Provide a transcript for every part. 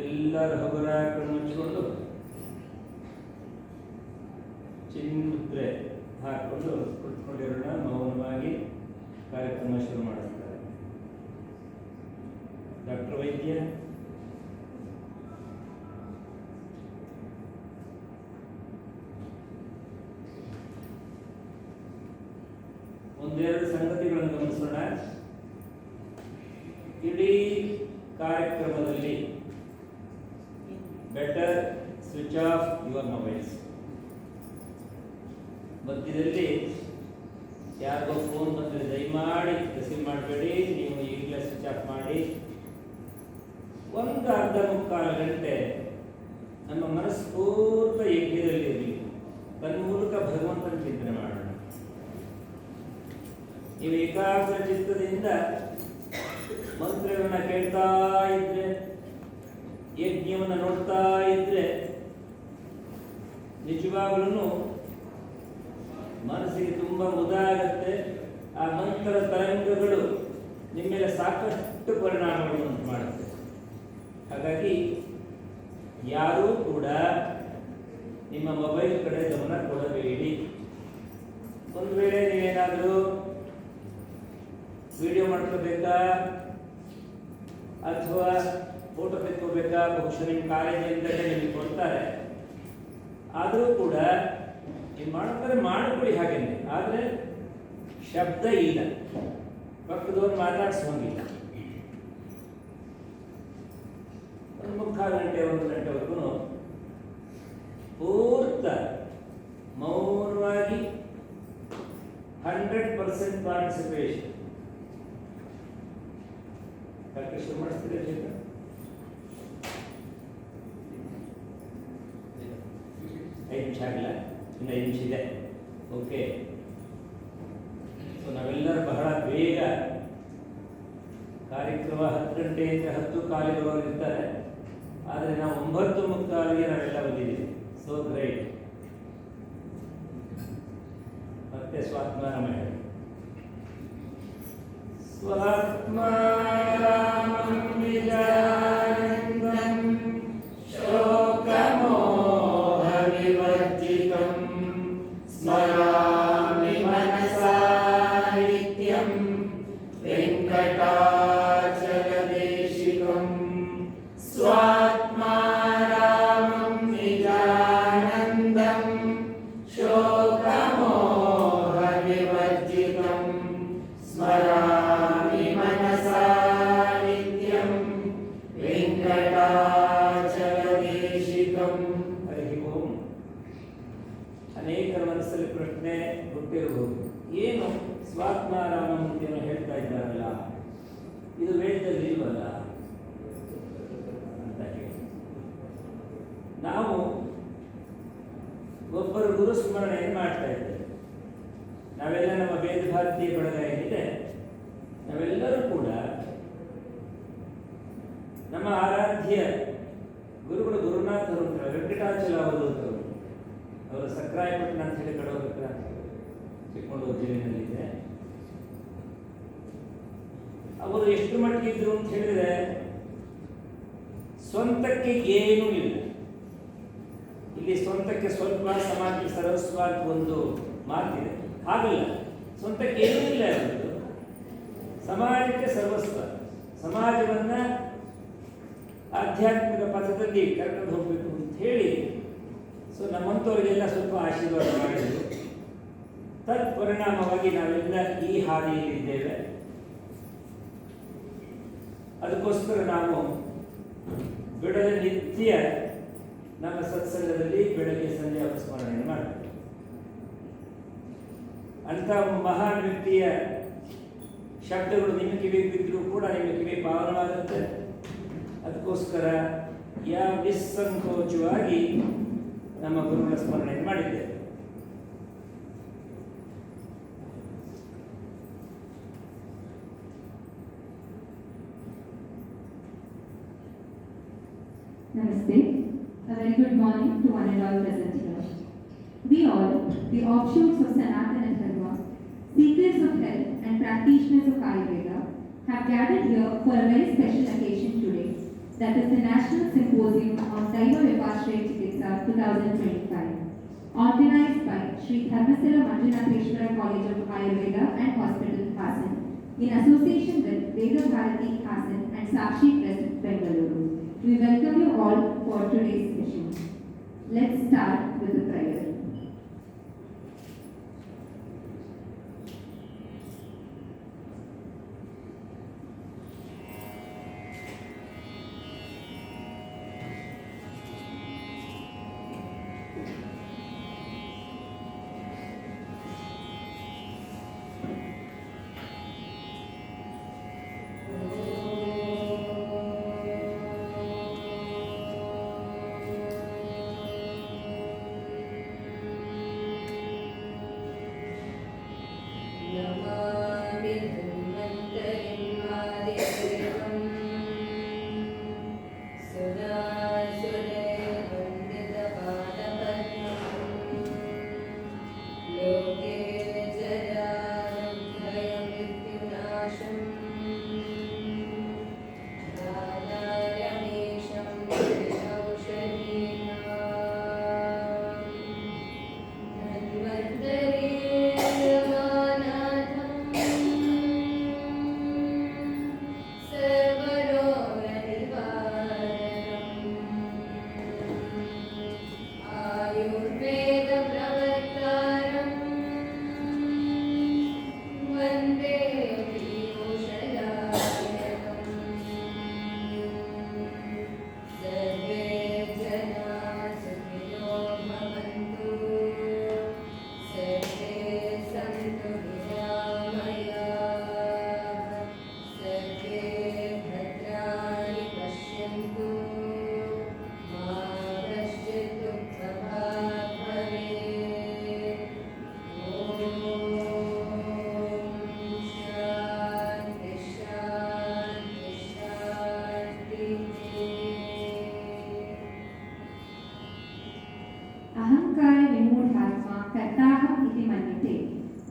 ಎಲ್ಲರೂ ಹಗುರ ಮುಚ್ಚಿಕೊಂಡು ಚಿನ್ಮುದ್ರೆ ಹಾಕಿಕೊಂಡು ಕುಳಿತುಕೊಂಡಿರೋಣ. ಮೌನವಾಗಿ ಕಾರ್ಯಕ್ರಮ ಶುರು ಮಾಡುತ್ತಾರೆ. ಡಾಕ್ಟರ್ ವೈದ್ಯ ಒಂದೆರಡು ಸಂಗತಿಗಳನ್ನು ಗಮನಿಸೋಣ. ಇಡೀ ಕಾರ್ಯಕ್ರಮದಲ್ಲಿ better switch off your mobiles. ಮಧ್ಯದಲ್ಲಿ ಯಾರಿಗೋ ಫೋನ್ ಬಂದರೆ ದಯಮಾಡಿ ರಿಸೀವ್ ಮಾಡಬೇಡಿ, ನೀವು ಈಗಲೇ ಸ್ವಿಚ್ ಆಫ್ ಮಾಡಿ. ಒಂದು ಅರ್ಧ ಮುಕ್ಕಾಲು ಗಂಟೆ ನಮ್ಮ ಮನಸ್ಸು ಪೂರ್ತ ಯಜ್ಞದಲ್ಲಿ ಇರಲಿ, ತನ್ಮೂಲಕ ಭಗವಂತನ ಚಿಂತನೆ ಮಾಡೋಣ. ನೀವು ಏಕಾಗ್ರ ಚಿತ್ತದಿಂದ ಮಂತ್ರಗಳನ್ನ ಕೇಳ್ತಾ ಇದ್ರೆ, ಯಜ್ಞವನ್ನು ನೋಡ್ತಾ ಇದ್ರೆ ನಿಜವಾಗ್ಲೂ ಮನಸ್ಸಿಗೆ ತುಂಬ ಮುದ ಆಗತ್ತೆ. ಆ ಮಂತ್ರ ತರಂಗಗಳು ನಿಮ್ಮ ಮೇಲೆ ಸಾಕಷ್ಟು ಪರಿಣಾಮಗಳನ್ನು ಮಾಡುತ್ತೆ. ಹಾಗಾಗಿ ಯಾರೂ ಕೂಡ ನಿಮ್ಮ ಮೊಬೈಲ್ ಕಡೆ ಗಮನ ಕೊಡಬೇಡಿ. ಒಂದು ವೇಳೆ ನೀವೇನಾದರೂ ವಿಡಿಯೋ ಮಾಡ್ಕೋಬೇಕಾ ಅಥವಾ ಫೋಟೋ ತೆಕ್ಕೋಬೇಕಾ, ಬಹುಶಃ ನಿಮ್ಮ ಕಾಲೇಜಿಂದಲೇ ನಿಮಗೆ ಕೊಡ್ತಾರೆ. ಆದರೂ ಕೂಡ ನೀವು ಮಾಡ್ತಾರೆ ಮಾಡಿಕೊಡಿ ಹಾಗೇನೆ, ಆದರೆ ಶಬ್ದ ಇಲ್ಲ, ಪಕ್ಕದವ್ರು ಮಾತಾಡಿಸೋಂಗಿಲ್ಲ. ಒಂದು ಮುಕ್ಕಾಲು ಗಂಟೆ 1 ಗಂಟೆವರೆಗೂ ಪೂರ್ತ ಮೌನವಾಗಿ 100% ಪಾರ್ಟಿಸಿಪೇಷನ್. ಡಾಕ್ಟರ್ ಶುರು ಮಾಡಿಸ್ತೀರಿ? 5 ನಿಮಿಷ ಆಗಿಲ್ಲ, ಇನ್ನು 5 ನಿಮಿಷ ಇದೆ. ಓಕೆ, ಸೊ ನಾವೆಲ್ಲರೂ ಬಹಳ ಬೇಗ ಕಾರ್ಯಕ್ರಮ 10 ಗಂಟೆಯಿಂದ 10:15 ಇರ್ತಾರೆ, ಆದರೆ ನಾವು 9:15 ನಾವೆಲ್ಲ ಬಂದಿದ್ದೀವಿ. So great. ಮತ್ತೆ ಸ್ವಾತ್ಮಾರಾಮ ಹೇಳಿ. ಸ್ವಾತ್ಮಾರಾಮಂ ವಿಜಾನಂದಂ ಶೋಕಮೋಹವಿವರ್ಜಿತಂ ಸ್ಮರಾಮಿ ಮನಸಾ ನಿತ್ಯಂ ವೆಂಕಟಾಚಲದೇಶಿಕಂ. ಸ್ವಾತ್ಮಾರಾಮಂ ವಿಜಾನಂದಂ ಶೋಕಮೋಹವಿವರ್ಜಿತಂ ಸ್ಮರಾಮಿ ಮನಸಾ ನಿತ್ಯಂ ವೆಂಕಟಾಚಲದೇಶಿಕಂ. ಹರಿ ಓಂ. ಅನೇಕರ ಮನಸ್ಸಲ್ಲಿ ಪ್ರಶ್ನೆ ಹುಟ್ಟಿರಬಹುದು, ಏನು ಸ್ವಾತ್ಮಾರಾಮಂ ಅಂತೇನೋ ಹೇಳ್ತಾ ಇದ್ದಾರಲ್ಲ, ಇದು ವೇದದಲ್ಲಿ ಇಲ್ವಲ್ಲ ಅಂತ ಹೇಳಿ. ನಾವು ಒಬ್ಬರು ಗುರು ಸ್ಮರಣೆಯನ್ನು ಮಾಡ್ತಾ ಇದ್ದೇವೆ. ನಾವೆಲ್ಲ ನಮ್ಮ ವೇದ ಭಾರತೀಯ ಬಳಗ ಏನಿದೆ, ನಾವೆಲ್ಲರೂ ಕೂಡ ನಮ್ಮ ಆರಾಧ್ಯ ಗುರುಗಳು ಗುರುನಾಥರು ಅಂತ ವೆಂಕಟಾಚಲ ಅವಧೂತರು, ಅವರು ಸಕ್ರಾಯಪಟ್ಟಣ ಅಂತ ಹೇಳಿ ಕಡೆ ಹತ್ರ ಚಿಕ್ಕಮಗಳೂರು ಜಿಲ್ಲೆಯಲ್ಲಿದೆ. ಅವರು ಎಷ್ಟು ಮಟ್ಟಿಗೆ ಇದ್ರು ಅಂತ ಹೇಳಿದ್ರೆ, ಸ್ವಂತಕ್ಕೆ ಏನೂ ಇಲ್ಲ. ಇಲ್ಲಿ ಸ್ವಂತಕ್ಕೆ ಸ್ವಲ್ಪ, ಸಮಾಜಕ್ಕೆ ಸರ್ವಸ್ವ ಅಂತ ಒಂದು ಮಾತಿದೆ. ಹಾಗಲ್ಲ, ಸ್ವಂತಕ್ಕೆ ಏನೂ ಇಲ್ಲ ಅವರದ್ದು, ಸಮಾಜಕ್ಕೆ ಸರ್ವಸ್ವ. ಸಮಾಜವನ್ನ ಆಧ್ಯಾತ್ಮಿಕ ಪಥದಲ್ಲಿ ಕರ್ಕೊಂಡು ಹೋಗಬೇಕು ಅಂತ ಹೇಳಿ ಸೊ ನಮ್ಮಂಥವರಿಗೆಲ್ಲ ಸ್ವಲ್ಪ ಆಶೀರ್ವಾದ ಮಾಡಿದರು. ತತ್ ಪರಿಣಾಮವಾಗಿ ನಾವೆಲ್ಲ ಈ ಹಾದಿಯಲ್ಲಿದ್ದೇವೆ. ಅದಕ್ಕೋಸ್ಕರ ನಾವು ಬಿಡದ ನಿತ್ಯ ನಮ್ಮ ಸತ್ಸಂಗದಲ್ಲಿ ಬೆಳಗ್ಗೆ ಸಂಜೆ ಅಪಸ್ಮರಣೆಯನ್ನು ಮಾಡ್ತೇವೆ. ಅಂಥ ಮಹಾನ್ ವ್ಯಕ್ತಿಯ ಶಬ್ದಗಳು ನಿಮ್ಮ ಕಿವಿಗೆ ಬಿದ್ದರೂ ಕೂಡ ನಿಮ್ಮ ಕಿವಿ ಪಾವನವಾಗುತ್ತೆ. ಅದಕ್ಕೋಸ್ಕರ ಯಾವ ನಿಸ್ಸಂಕೋಚವಾಗಿ ನಮ್ಮ ಗುರುಗಳ ಸ್ಮರಣೆಯನ್ನು ಮಾಡಿದ್ದೇವೆ. Namaste. A very good morning to one and all present here. We all, the offshoots of Sanatana Dharma, seekers of health and practitioners of Ayurveda, have gathered here for a very special occasion today, that is the National Symposium on Daiva Vipashraya Chikitsa 2025, organized by Sri Dharmasala Manjunatheshwara College of Ayurveda and Hospital, Hassan, in association with Veda Bharati, Hassan and Sakshi Trust, Bengaluru. We welcome you all for today's session. Let's start with a prayer.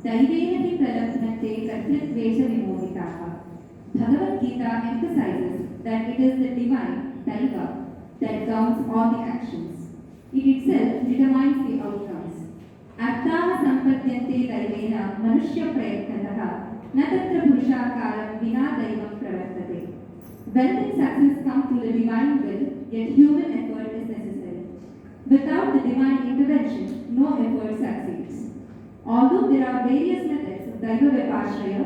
Daiveha hi pralabdhante kartritveja vimoditaha. Bhagavad Gita emphasizes that it is the divine, Daiva, that governs all the actions. It itself determines the outcomes. Arthaha sampadyante daivena manushya prayatnataha na tatra purushakaram vina daivam pravartate. Wealth and success come through the divine will, yet human effort is necessary. Without the divine intervention, no effort succeeds. Although there are various methods of Daiva Vipashraya,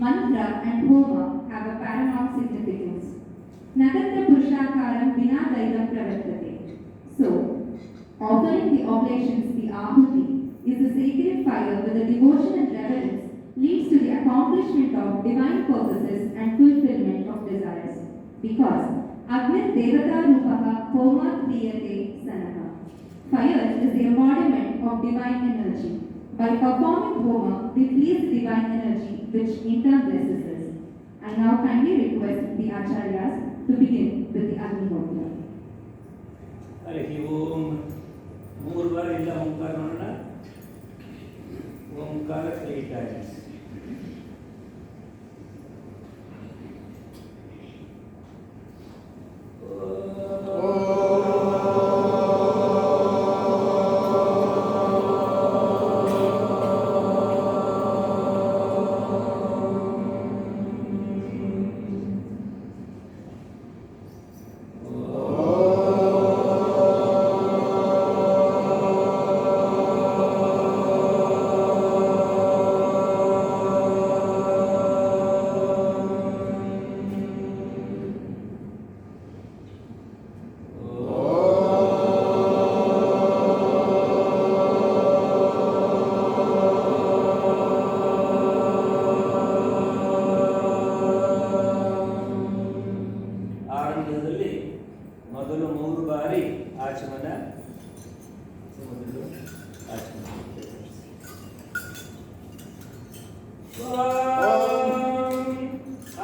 mantra and homa have a paramount significance. Natatra Purushakaram Vina Daivam Pravartate. So, offering the oblations, the Ahuti, is the sacred fire with the devotion and reverence leads to the accomplishment of divine purposes and fulfillment of desires. Because Agnit Devata Rupaha Homa Kriyate Sanaha. Fire is the embodiment of divine energy. By performing Homa, we please the divine energy, which in turn blesses us. I now kindly request the Acharyas to begin with the Agnihotra. Harihi Om. Moor bar illa Omkar nodona. Omkar 3 times. ಸಮಾಧಿಗಳಲ್ಲಿ ಮೊದಲು 3 ಬಾರಿ ಆಚಮನ, ಮೊದಲು ಆಚಮನ.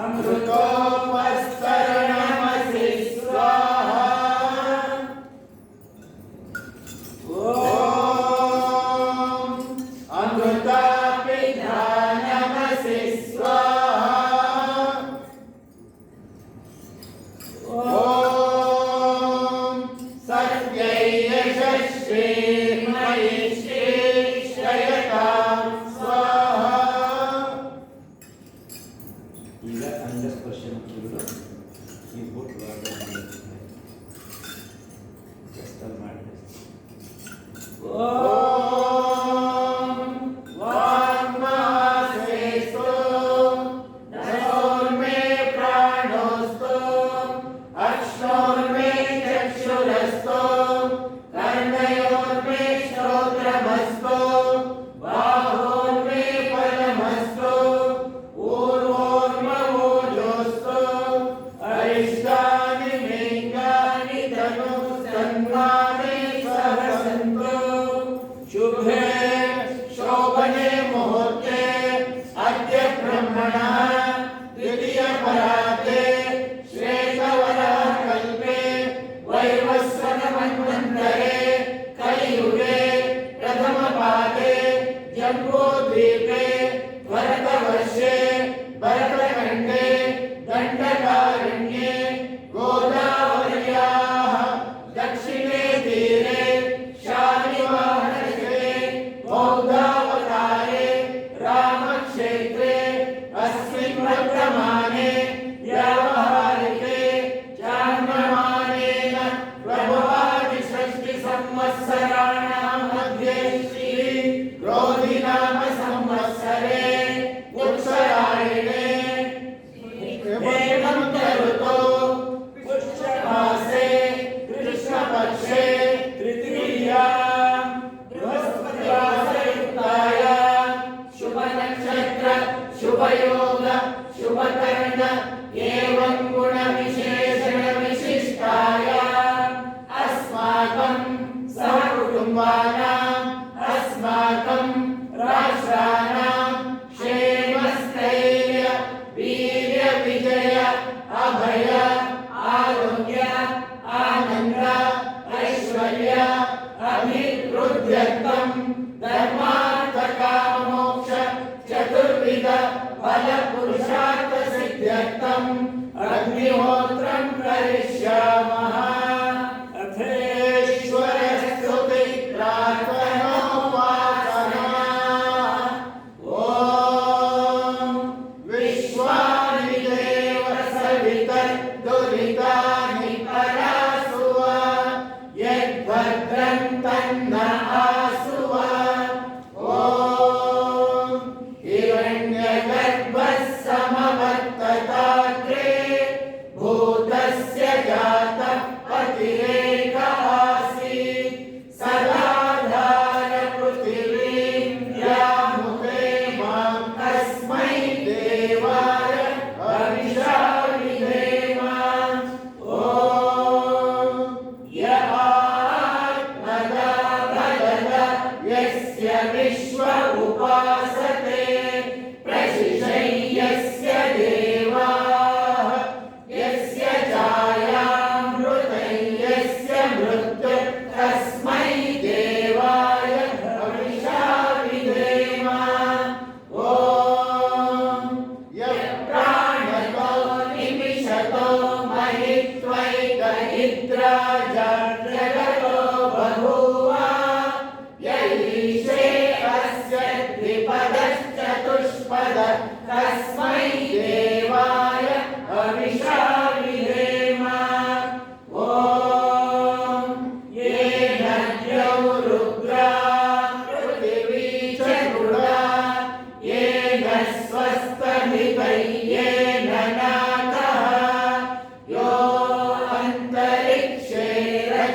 ಅಮೃತೋಪಸ್ತರಣಮಸಿ ಸ್ವಾಹ. ಓಂ ಅಮೃತಾಪಿಧಾನಮಸಿ ಸ್ವಾಹ. ಓಂ ಸತ್ಯೈ ಯಶಸ್ವಿರ್ಮಯಿ ಶ್ರೇಷ್ಠಯತಾಂ ಸ್ವಾಹ. ಈಗ ಅಂಗಸ್ಪರ್ಶ ಮುಖ್ಯಗಳು ಈ ಬುಟ್ ಮಾಡಿದೆ. ಓಂ ವಾಗ್ಮಾಸೇಸು ದಶೋರ್ಮೇ ಪ್ರಾಣೋಸ್ತು ಅಶ್ನೋರ್ಮೇ ಚಕ್ಷುರಸ್ತು ಕರ್ಣಯೋರ್ಮೇ ಶ್ರೋತ್ರಮಸ್ತು ಬಾಹೋರ್ಮೇ ಫಲಮಸ್ತು ಊರ್ವೋರ್ಮವೋಜೋಸ್ತು ಅರಿಷ್ಟಾನಿ ಮೇಂಗಾನಿ ಧನು ಸನ್ಮಾನೇ ಸಹಸಂತು. ಶುಭೆ ಶೋಭನೆ ಮುಹೂರ್ತೆ ಅದ್ಯ ಬ್ರಹ್ಮಣ ದ್ವಿತೀಯ ಪರಾತೆ ಶ್ವೇತವರ ಕಲ್ಪೆ ವೈವಸ್ವತ ಮನ್ವಂತರೆ ಕಲಿಯುಗೆ ಪ್ರಥಮ ಪಾದೆ ಜಂಬೂದ್ವೀಪೆ ಭರತವರ್ಷೆ ಭರತಖಂಡೆ ದಂಡಕಾರಣ್ಯೆ ಗೋದಾವರ್ಯಾಃ ದಕ್ಷಿಣೆ ತೀರೆ ಶಾಲಿವಾಹನಕ್ಕೆ ಬೌದ್ಧಾವತಾರೆ ರಾಮಕ್ಷೇತ್ರೆ ಅಸ್ಮಿನ್ ವರ್ತಮಾನೆ ವ್ಯಾವಹಾರಿಕೆ ಚಾಂದ್ರಮಾನೇನ ಪ್ರಭವಾದಿ ಷಷ್ಠಿ ಸಂವತ್ಸರಾಣಾಂ ಮಧ್ಯೆ ಶ್ರೀ ಕ್ರೋಧಿ ನಾಮ ಸಂವತ್ಸರೆ ಉತ್ಸರಾಯಣೆ ಹೇಮಂತ ಋತು ಪುಷ್ಯಮಾಸೆ ಕೃಷ್ಣಪಕ್ಷೆ ತೃತೀಯಾಂ ಬೃಹಸ್ಪತಿವಾಸಯುಕ್ತಾಯ ಶುಭ ನಕ್ಷತ್ರ ಶುಭಯೋಗ ಶುಭಕರ್ಣ ಏವಂ ಗುಣ ವಿಶೇಷಣ ವಿಶಿಷ್ಟಾಯ ಅಸ್ಮಾಕಂ ಸಹಕುಟುಂಬಾನಾಂ ಅಸ್ಮಾಕಂ ರಾಷ್ಟ್ರಾನಾಂ ಕ್ಷೇಮಸ್ಥೈರ್ಯ ವೀರ್ಯ ವಿಜಯ ಅಭಯ ಆರೋಗ್ಯ ಆನಂದ ಐಶ್ವರ್ಯ ಅಭಿವೃದ್ಧ್ಯರ್ಥಂ ಧರ್ಮಾರ್ಥ ಕಾಮ ಮೋಕ್ಷ ಚತುರ್ವಿಧ ಫಲ ಪುರುಷಾರ್ಥ ಸಿದ್ಧ್ಯರ್ಥಂ ಅಗ್ನಿಹೋತ್ರಂ ಕರಿಷ್ಯಾಮಃ. ಅಥೇಶ್ವರ ಸ್ತುತಿ ಪ್ರಾರ್ಥನೋಪಾಸನಾ. ಓಂ ವಿಶ್ವಾನಿ ದೇವ ಸವಿತರ್ ದುರಿತಾನಿ ಪರಾಸುವ ಯದ್ಭದ್ರಂ ತನ್ನ ಆಸುವ. ಓಂ ಹಿರಣ್ಯಗರ್ಭಃ ಸಮವರ್ತತಾಗ್ರೆ ಭೂತಸ್ಯ ಜಾತಃ ಪತಿರೇಕ ಆಸೀತ್ ಸದಾಧಾರ ಪೃಥಿವೀಂ ವ್ಯಾಮುಖೇ ಮಾಂ ತಸ್ಮೈ ದೇವಾಯ ಹವಿಷಾ ವಿಧೇಮ. ಓಂ ಯ ಆತ್ಮದ ಭಗದ ಯಸ್ಯ ವಿಶ್ವ ಉಪಾಸತೆ ಪ್ರಶಿಷೈ ಯಸ್ಯ ದೇವಾಃ ಯಸ್ಯ ಛಾಯಾಮೃತೈ ಯಸ್ಯ ಮೃತ್ಯು ತಸ್ಮೈ ದೇವಾಯ ಹವಿಷಾ ವಿಧೇಮ. ಓಂ ಯ ಪ್ರಾಣತೋ ನಿಮಿಷತೋ ಮಹಿತ್ವೈಕಹಿದ್ರಾ ಜಗತೋ ಬಭೂವ ಯೈಷೇ ಅಸ್ಯ ದ್ವಿಪದಶ್ಚತುಷ್ಪದ ತಸ್ಮೈ ದೇವಾಯ ಹವಿಷಾ ವಿಧೇಮ. ಓಂ ಯೇನ ದ್ಯೌ ರುದ್ರಾ ಪೃಥಿವೀ ಚ ಗುಣಾ ಯೇನ ಸ್ವಸ್ತಮಿತೈ ಯೇನ ನಾಥಃ ಯೋ ಅಂತರಿಕ್ಷೇ ರಕ್ಷ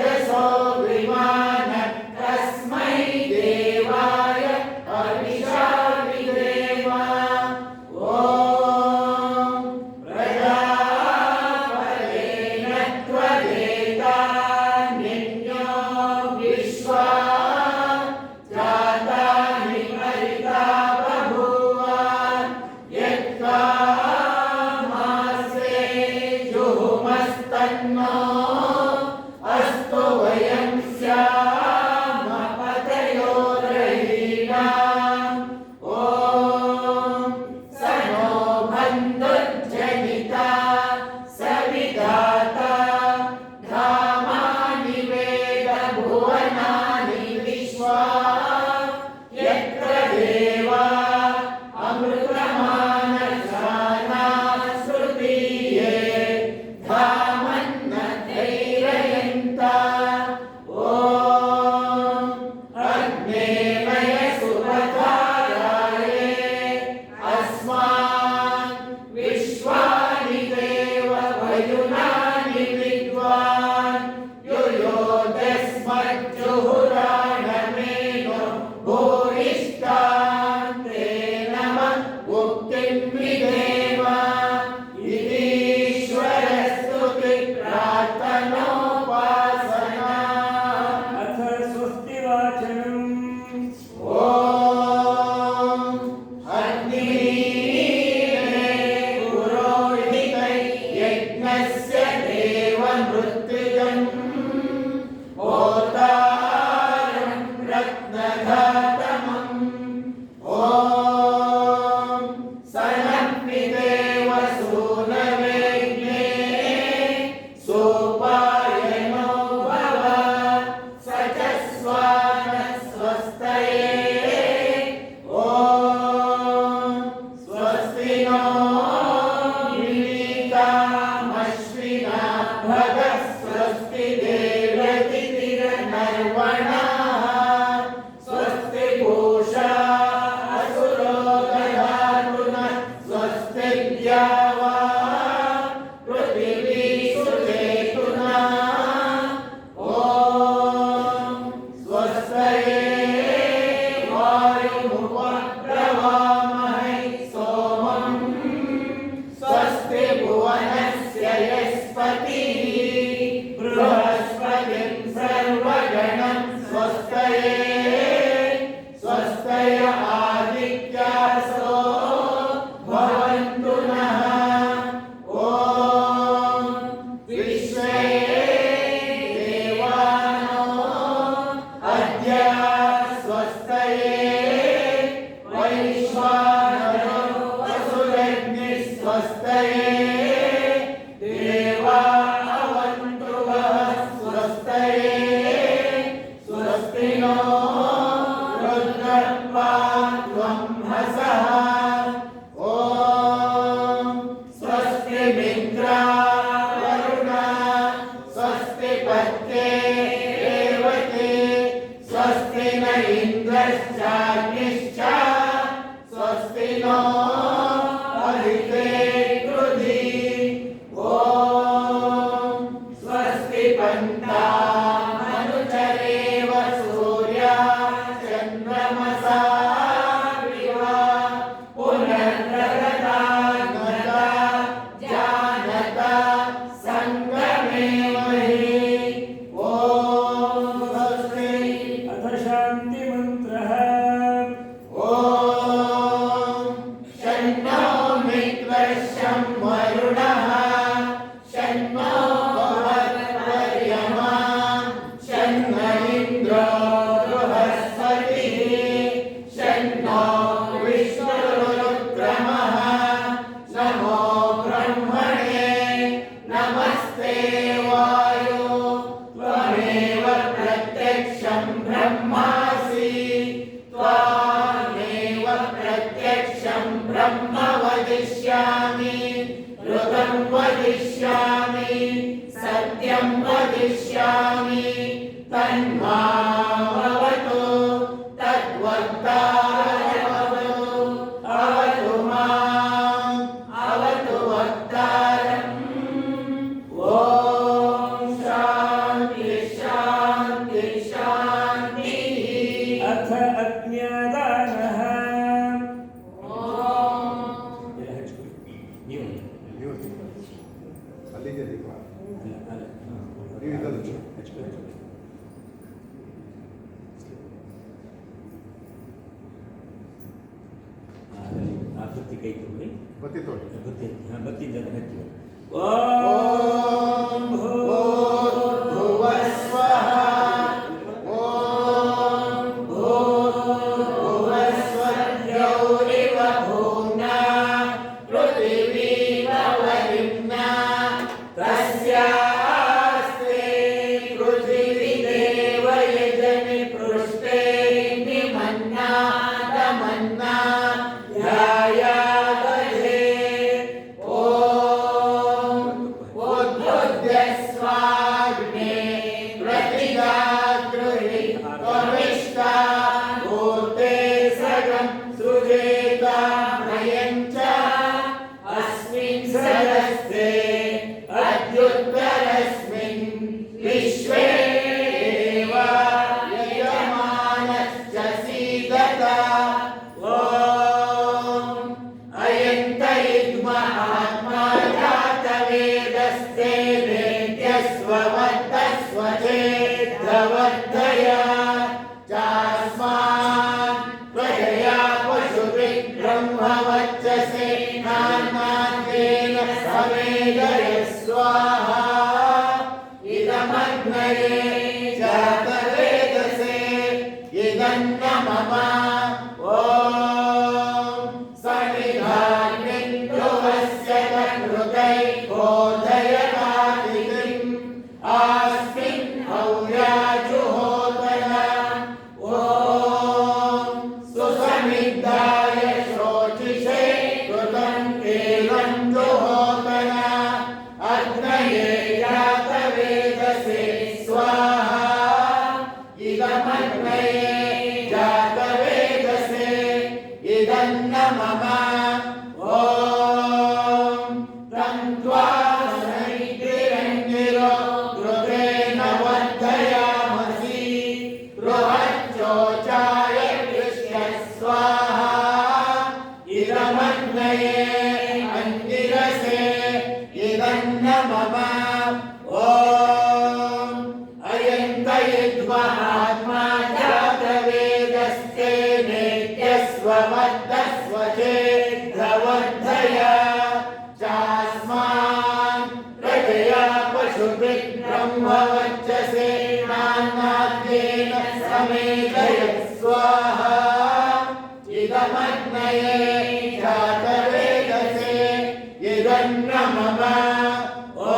मनुचरेव सूर्या चन्द्रमसा विवा पुनर्नरता नता जानता सङ्गमेमहि ॐ स्वस्ति। अथ शान्ति मन्त्रः। ॐ शन्नो मित्रः शं वरुणः शन्नो भवत्वर्यमा शन्न इन्द्रो बृहस्पतिः शन्नो विष्णुरुक्रमः नमो ब्रह्मणे नमस्ते वायो त्वमेव प्रत्यक्षं ब्रह्मासि त्वामेव प्रत्यक्षं ब्रह्म वदिष्यामि ऋतं वदिष्यामि सत्यं वदिष्यामि तन्मामवतु तद्वक्तारमवतु अवतु माम् अवतु वक्तारम् ॐ शान्ति शान्ति शान्तिः। अथ अज्ञादानः। ಎಲ್ಲ ಹಚ್ಕೊಳ್ಳಿ. ನೀವು ಅಲ್ಲಿದೆ ದೀಪ ಅಲ್ಲ ಅಲ್ಲ ನೀವು ಇದನ್ನು ಹಚ್ಕೊಳ್ಳಿ. ಆ ಬತ್ತಿ ಕೈ ತಗೊಳ್ಳಿ. ಬತ್ತಿ ತೋಡಿ ಬತ್ತಿಂದ ಹಚ್ಚಿ. ॐ भूर्भुवः स्वः ॐ भूर्भुवः स्वर्गौरिव भूम्ना पृथिवीव वरिम्ना तस्यास्ते पृथिवीदेव यजनि पृष्ठे निमन्नादमन्ना ध्यायादधे स्वाग्ने प्रतिगागृहि त्वमिष्टा भूते सगं सृजेता भयञ्च अस्मिन् सदस्ते अद्युत्तरस्मिन् विश्वे एव यजमानश्च सीदता ॐ अयन्त इद्महात्मा जातवेदस्ते स्ववद्दस्वचेद्धवद्धया चास्मान् प्रजया पशुभिः ब्रह्मवच्चसे नान्नाद्येन समेदय स्वाहा इदमग्नये जातवेदसे इदन्न मम ॐ सनिधान्यस्य तन्हृदै बोधयतादितिम् अस्मिन् हव्याजुहोतन ॐ सुसमिद्धाय शोचिषे कृतं एवं जुहोतन अग्नये जातवेदसे स्वाहा इदमग्नये जातवेदसे इदन्न मम ॐ तन्त्वा समितिरङ्गिरो कृतेन वर्धयामसि बृहच्चोचाय कृष्ण स्वाहा इदमग्नये अङ्गिरसे इदन्न मम ॐ अयन्त इद्महात्मा जातवेदस्ते नेत्यस्ववद्दस्वचेद्धवर्धया चास्मान् प्रजया पशुभिः ब्रह्मवच्चसे नान्नाद्येन समेधय स्वाहा इदमग्नये जातवेदसे इदन्न मम ॐ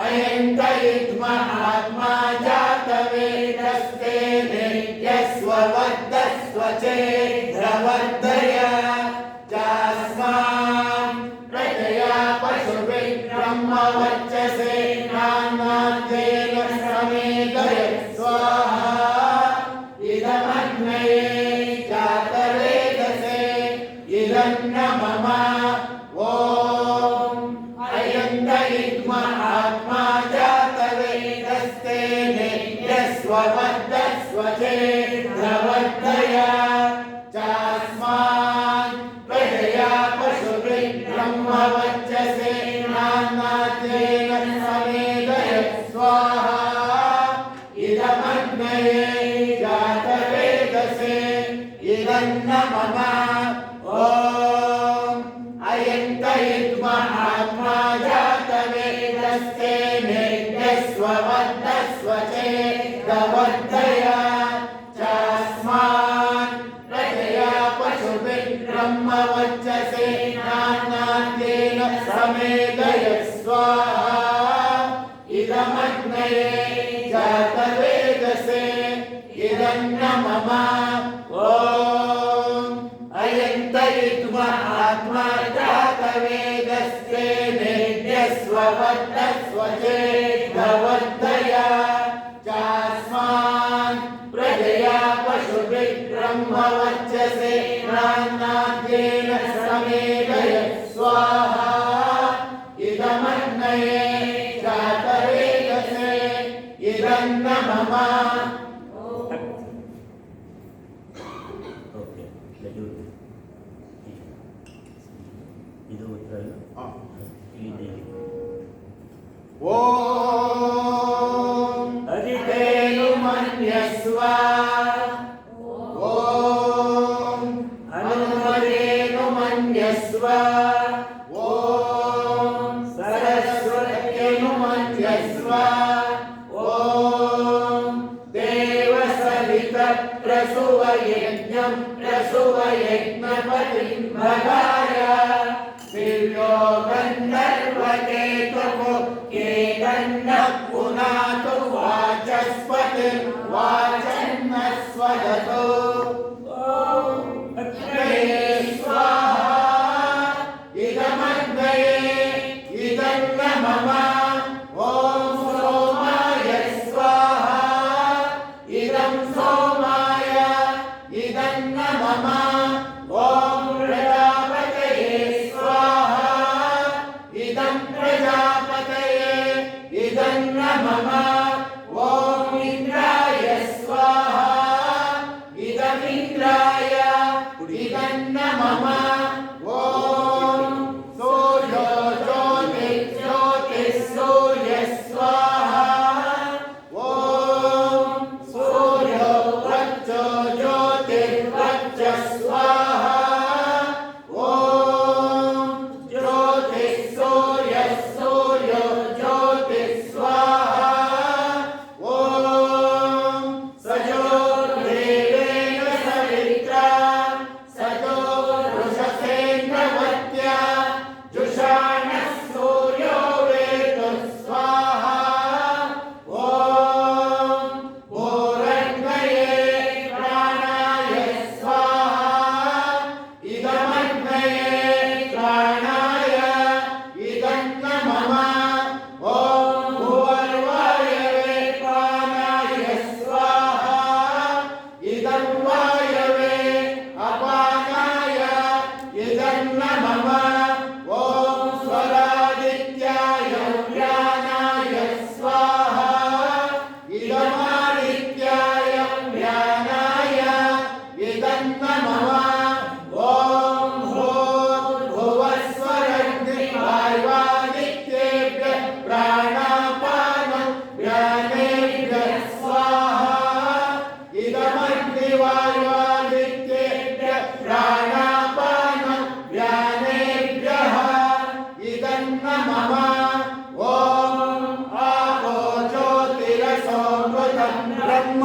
अयन्त इद्महात्मा जातवेदस्ते नेत्यस्ववद्दस्वचेद्धवर्धया चास्मान् प्रजया पशुभिः ब्रह्मवच्चसे नान्नाद्येन समेधय स्वाहा इदम इदमग्नये जातवेदसे इदन्न मम ॐ अयन्तयित्वा आत्मा जातवेदस्ते नेद्यस्ववर्तस्वचेद्भवद्दया चास्मान् प्रजया पशुभिः ब्रह्मवर्चसे नान्नाद्येन समेदय स्वाहा इदमग्नये जातवेदसे इदन्न मम ಓಕೆ ಇದು ಉತ್ತರ ಅಲ್ಲ? ಇಲ್ಲಿ ಓಂ ಅದಿತೇನು ಮನ್ಯಸ್ವ ಓಂ ಹನುಮತೇನು ಮನ್ಯಸ್ವ ಓಂ ಸರಸ್ವತ್ಯೇನು ಮನ್ಯಸ್ವ ಓಂ ದೇವಸವಿತ ಪ್ರಸುವ ಯಜ್ಞಂ ಪ್ರಸುವ ಯಜ್ಞಪತಿಂ ಭಗಾಯ ದಿವ್ಯೋ ಗಂಧರ್ವಕೇತುಃ ಕೇತನ್ನಃ ಪುನಾತು ವಾಚಸ್ಪತಿಂ ವಾಚನ್ನ ಸ್ವದತೋ ಅಗ್ನಯೇ ಸ್ವಾಹಾ ಇದಮಗ್ನಯೇ ಇದನ್ನ ಮಮ ಓಂ ಸೋಮಾಯ ಸ್ವಾಹಾ ಇದಂ ಸೋಮಾಯ ಇದನ್ನ ಮಮ ಓಂ ಪ್ರಜಾಪತಯೇ ಸ್ವಾಹಾ ಇದಂ ಪ್ರಜಾಪತಯೇ ಇದನ್ನ ಮಮ ಓಂ ಇಂದ್ರಾಯ ಸ್ವಾಹಾ ಇದಮಿಂದ್ರಾಯ ಇದನ್ನ ಮಮ ಓಂ ಸೂರ್ಯೋ ಜ್ಯೋತಿ ಸೂರ್ಯ ಸ್ವಾಹಾ ಓಂ ಸೂರ್ಯೋ ವಚ್ಚೋ ಜ್ಯೋತಿರ್ವಚ್ಚ ಸ್ವಾಹಾ ಓಂ ಜ್ಯೋತಿ ಸೂರ್ಯೋ ಜ್ಯೋತಿ ಸ್ವಾಹಾ ಓಂ ಸಜೋರ್ದೇವೇನ ಸವಿತ್ರಾ ಸಜೋರುಷಸೇಂದ್ರವತ್ಯ ಜುಷಾಣಃ ಸೂರ್ಯೋ ವೇದು ಸ್ವಾಹಾ ಓಂ ಭೂರಗ್ನಯೇ ಪ್ರಾಣಾಯ ಸ್ವಾಹಾ ಇದಮಗ್ನಯೇ ಪ್ರಾಣಾಯ ಇದನ್ನ ಮಮ ಓಂ ಭುವರ್ವಾಯವೇ ಪಾನಾಯ ಸ್ವಾಹಾ ಇದಂ ವಾಯವೇ ಅಪಾನಾಯ ಇದನ್ನ ಮಮ ಓಂ ಸ್ವರಾದಿತ್ಯಾಯ ವ್ಯಾನಾಯ ಸ್ವಾಹಾ ಇದಮಾದಿತ್ಯಾಯ ವ್ಯಾನಾಯ ಇದನ್ನ ಮಮ ಓಂ ಭುವಸ್ವರಗ್ನಿ ವಾಯುವಾದಿತ್ಯೇಭ್ಯಃ ಪ್ರಾಣಾಪಾನಂ ವ್ಯಾನೇಭ್ಯಃ ಸ್ವಾಹಾ ಇದಮಗ್ನಿ ವಾಯುವಾದಿತ್ಯೇಭ್ಯಃ ಪ್ರಾಣಾಪಾನಂ ವ್ಯಾನೇಭ್ಯಃ ಇದನ್ನ ಮಮ ಓಂ ಆಪೋ ಜ್ಯೋತಿರಸೋಮೃತಂ ಬ್ರಹ್ಮ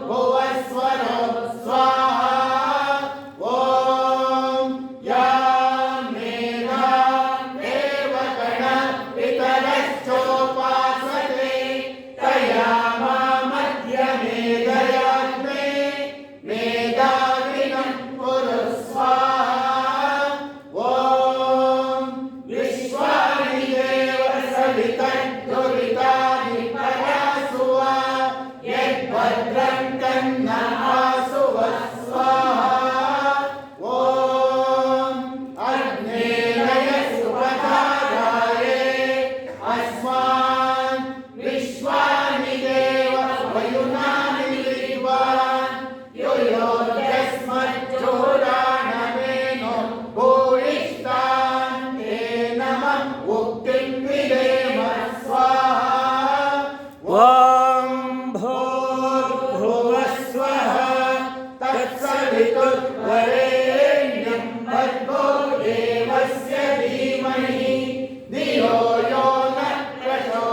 ಭುವಸ್ವರೋ ಸ್ವಾಹಾ ಓಂ ಯಾ ಮೇಧಾ ದೇವಗಣ ಪಿತರಶ್ಚೋಪಾಸತೆ ತಯಾ ಮಾಮದ್ಯ ಮೇಧಯಾಗ್ನೇ ಮೇಧಾವಿನಂ ಕುರು ಸ್ವಾಹಾ ಓಂ ವಿಶ್ವಾನಿ ದೇವ ಸವಿತದ್ದುರಿತಾನಿ ಪರಾಸುವ ಯದ್ಭದ್ರಂ ತನ್ನ ಆಸುವ ಸ್ವಾಹಾ ಓಂ ಅಗ್ನೇಯ ಸುಪಧಾರಾಯೇ ಅಸ್ಮಾನ್ ವಿಶ್ವಾನಿ ದೇವ ವಯುನಾನಿ ವಿದ್ವಾನ್ ಯೋಯೋರ್ಯಸ್ಮಜ್ಜೋರಾಣಮೇನೋ ಭೂಯಿಷ್ಠಾನ್ ತೇ ನಮಃ ಉಕ್ತಿಂ ವಿಧೇಮ ಸ್ವಾಹಾ ಓಂ ಭೂರ್ಭುವಸ್ವಃ ತತ್ಸವಿತುರ್ವರೆಣ್ಯಂ ಭರ್ಗೋ ದೇವಸ್ಯ ಧೀಮಹಿ ಧಿಯೋ ಯೋ ನ ಪ್ರಚೋದಯಾತ್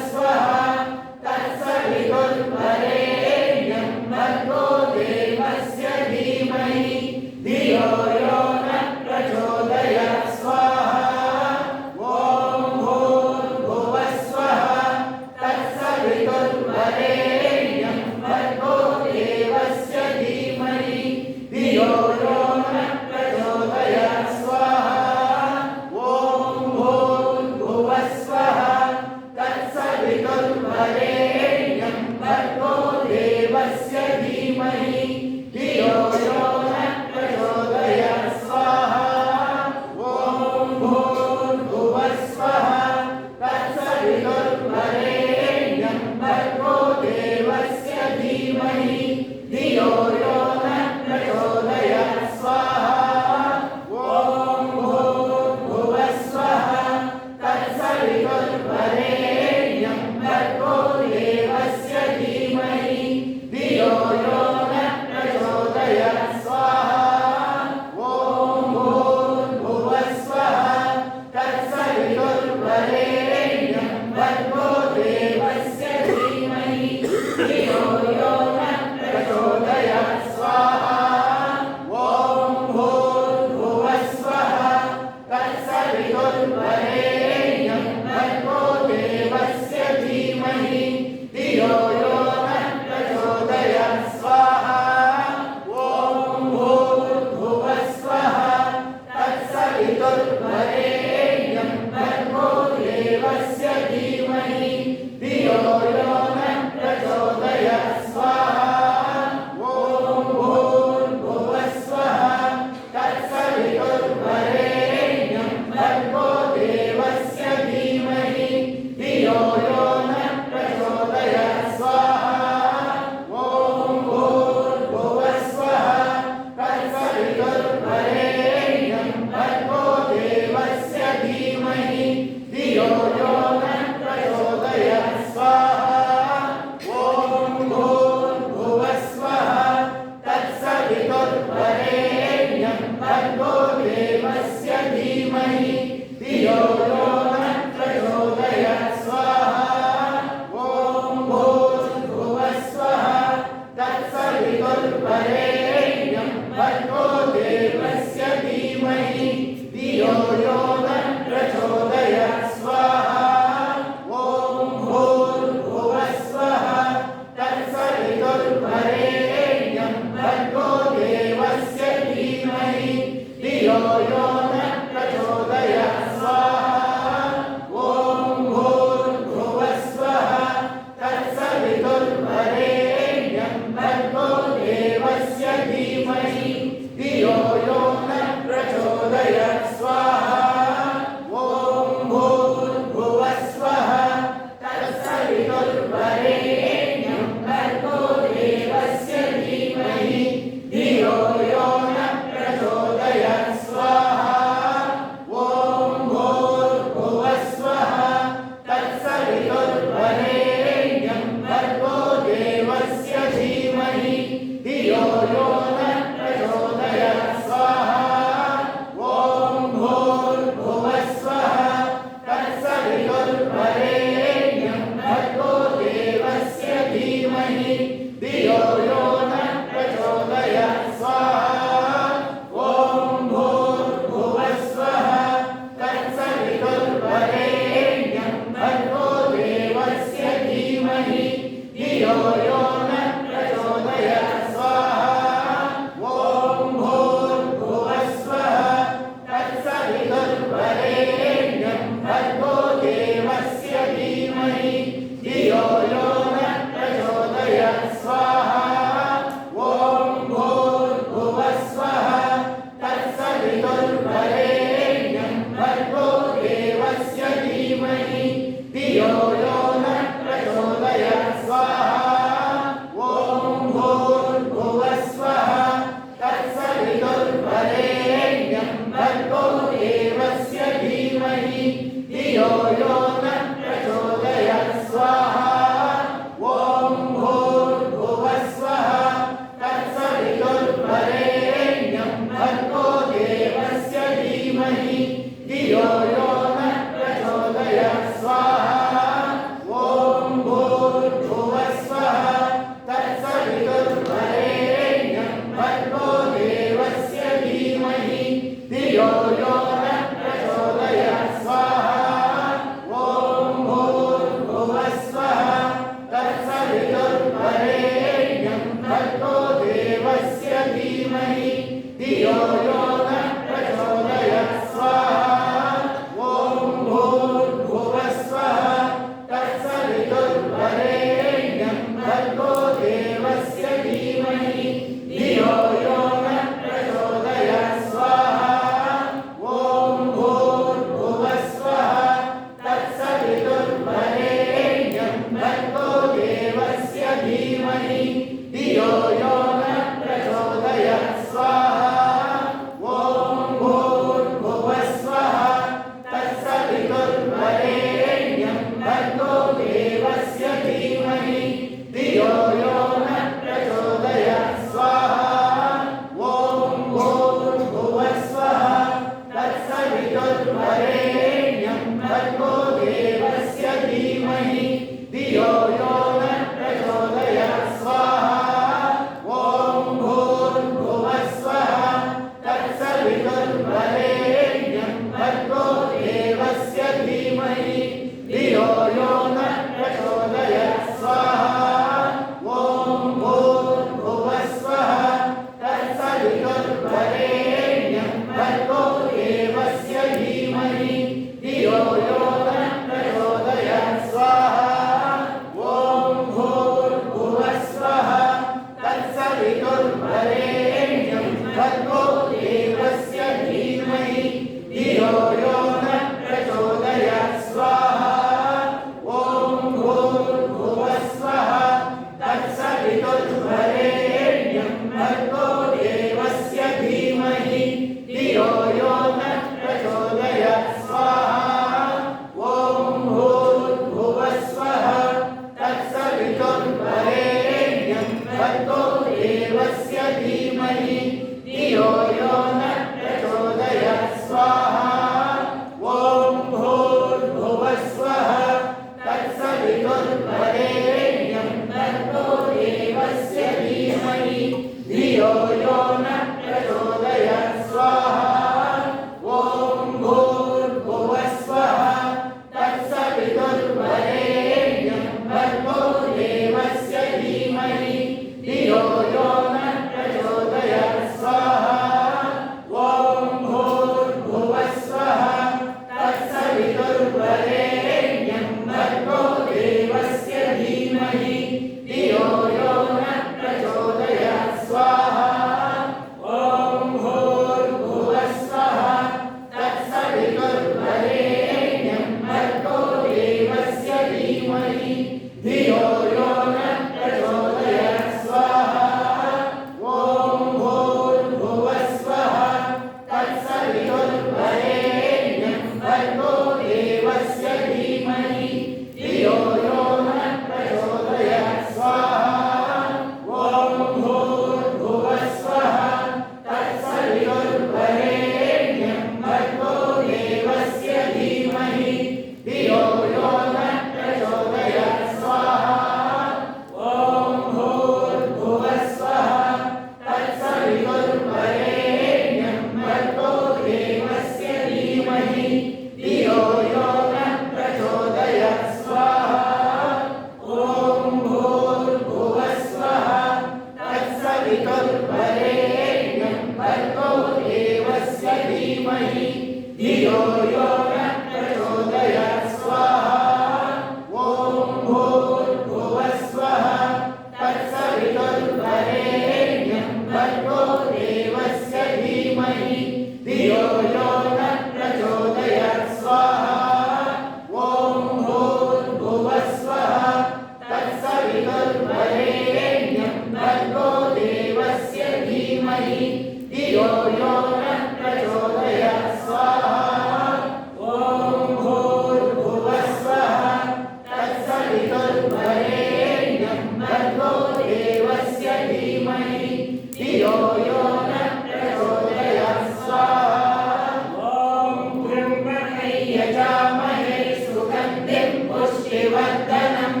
यजामहे सुगन्धिं पुष्टिवर्धनम्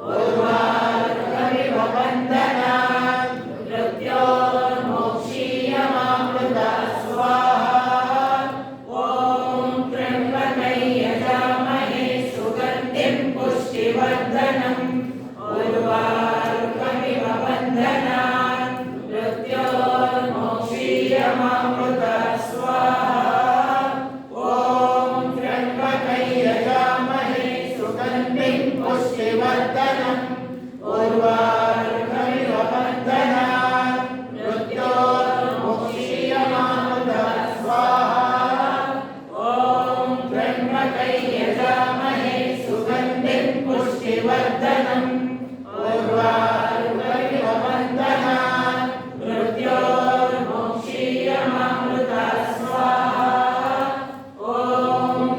उर्वारुकमिव बन्धनान् मृत्योर्मोक्षीयमामृता स्वाहा ॐ त्र्यम्बकै यजामहे सुगन्धिं पुष्टिवर्धनम् उर्वारुकमिव बन्धनान् मृत्योर्मोक्षीयमामृता स्वाहा ॐ त्र्यम्बकै यजामहे सुगन्धिं पुष्टिवर्धनम् उर्वारुकमिव बन्धनान् मृत्योर्मोक्षीयमामृता स्वाहा ॐ त्र्यम्बकै यजामहे सुगन्धिं पुष्टिवर्धनम् उर्वारुकमिव बन्धनान् मृत्योर्मोक्षीयमामृता स्वाहा ॐ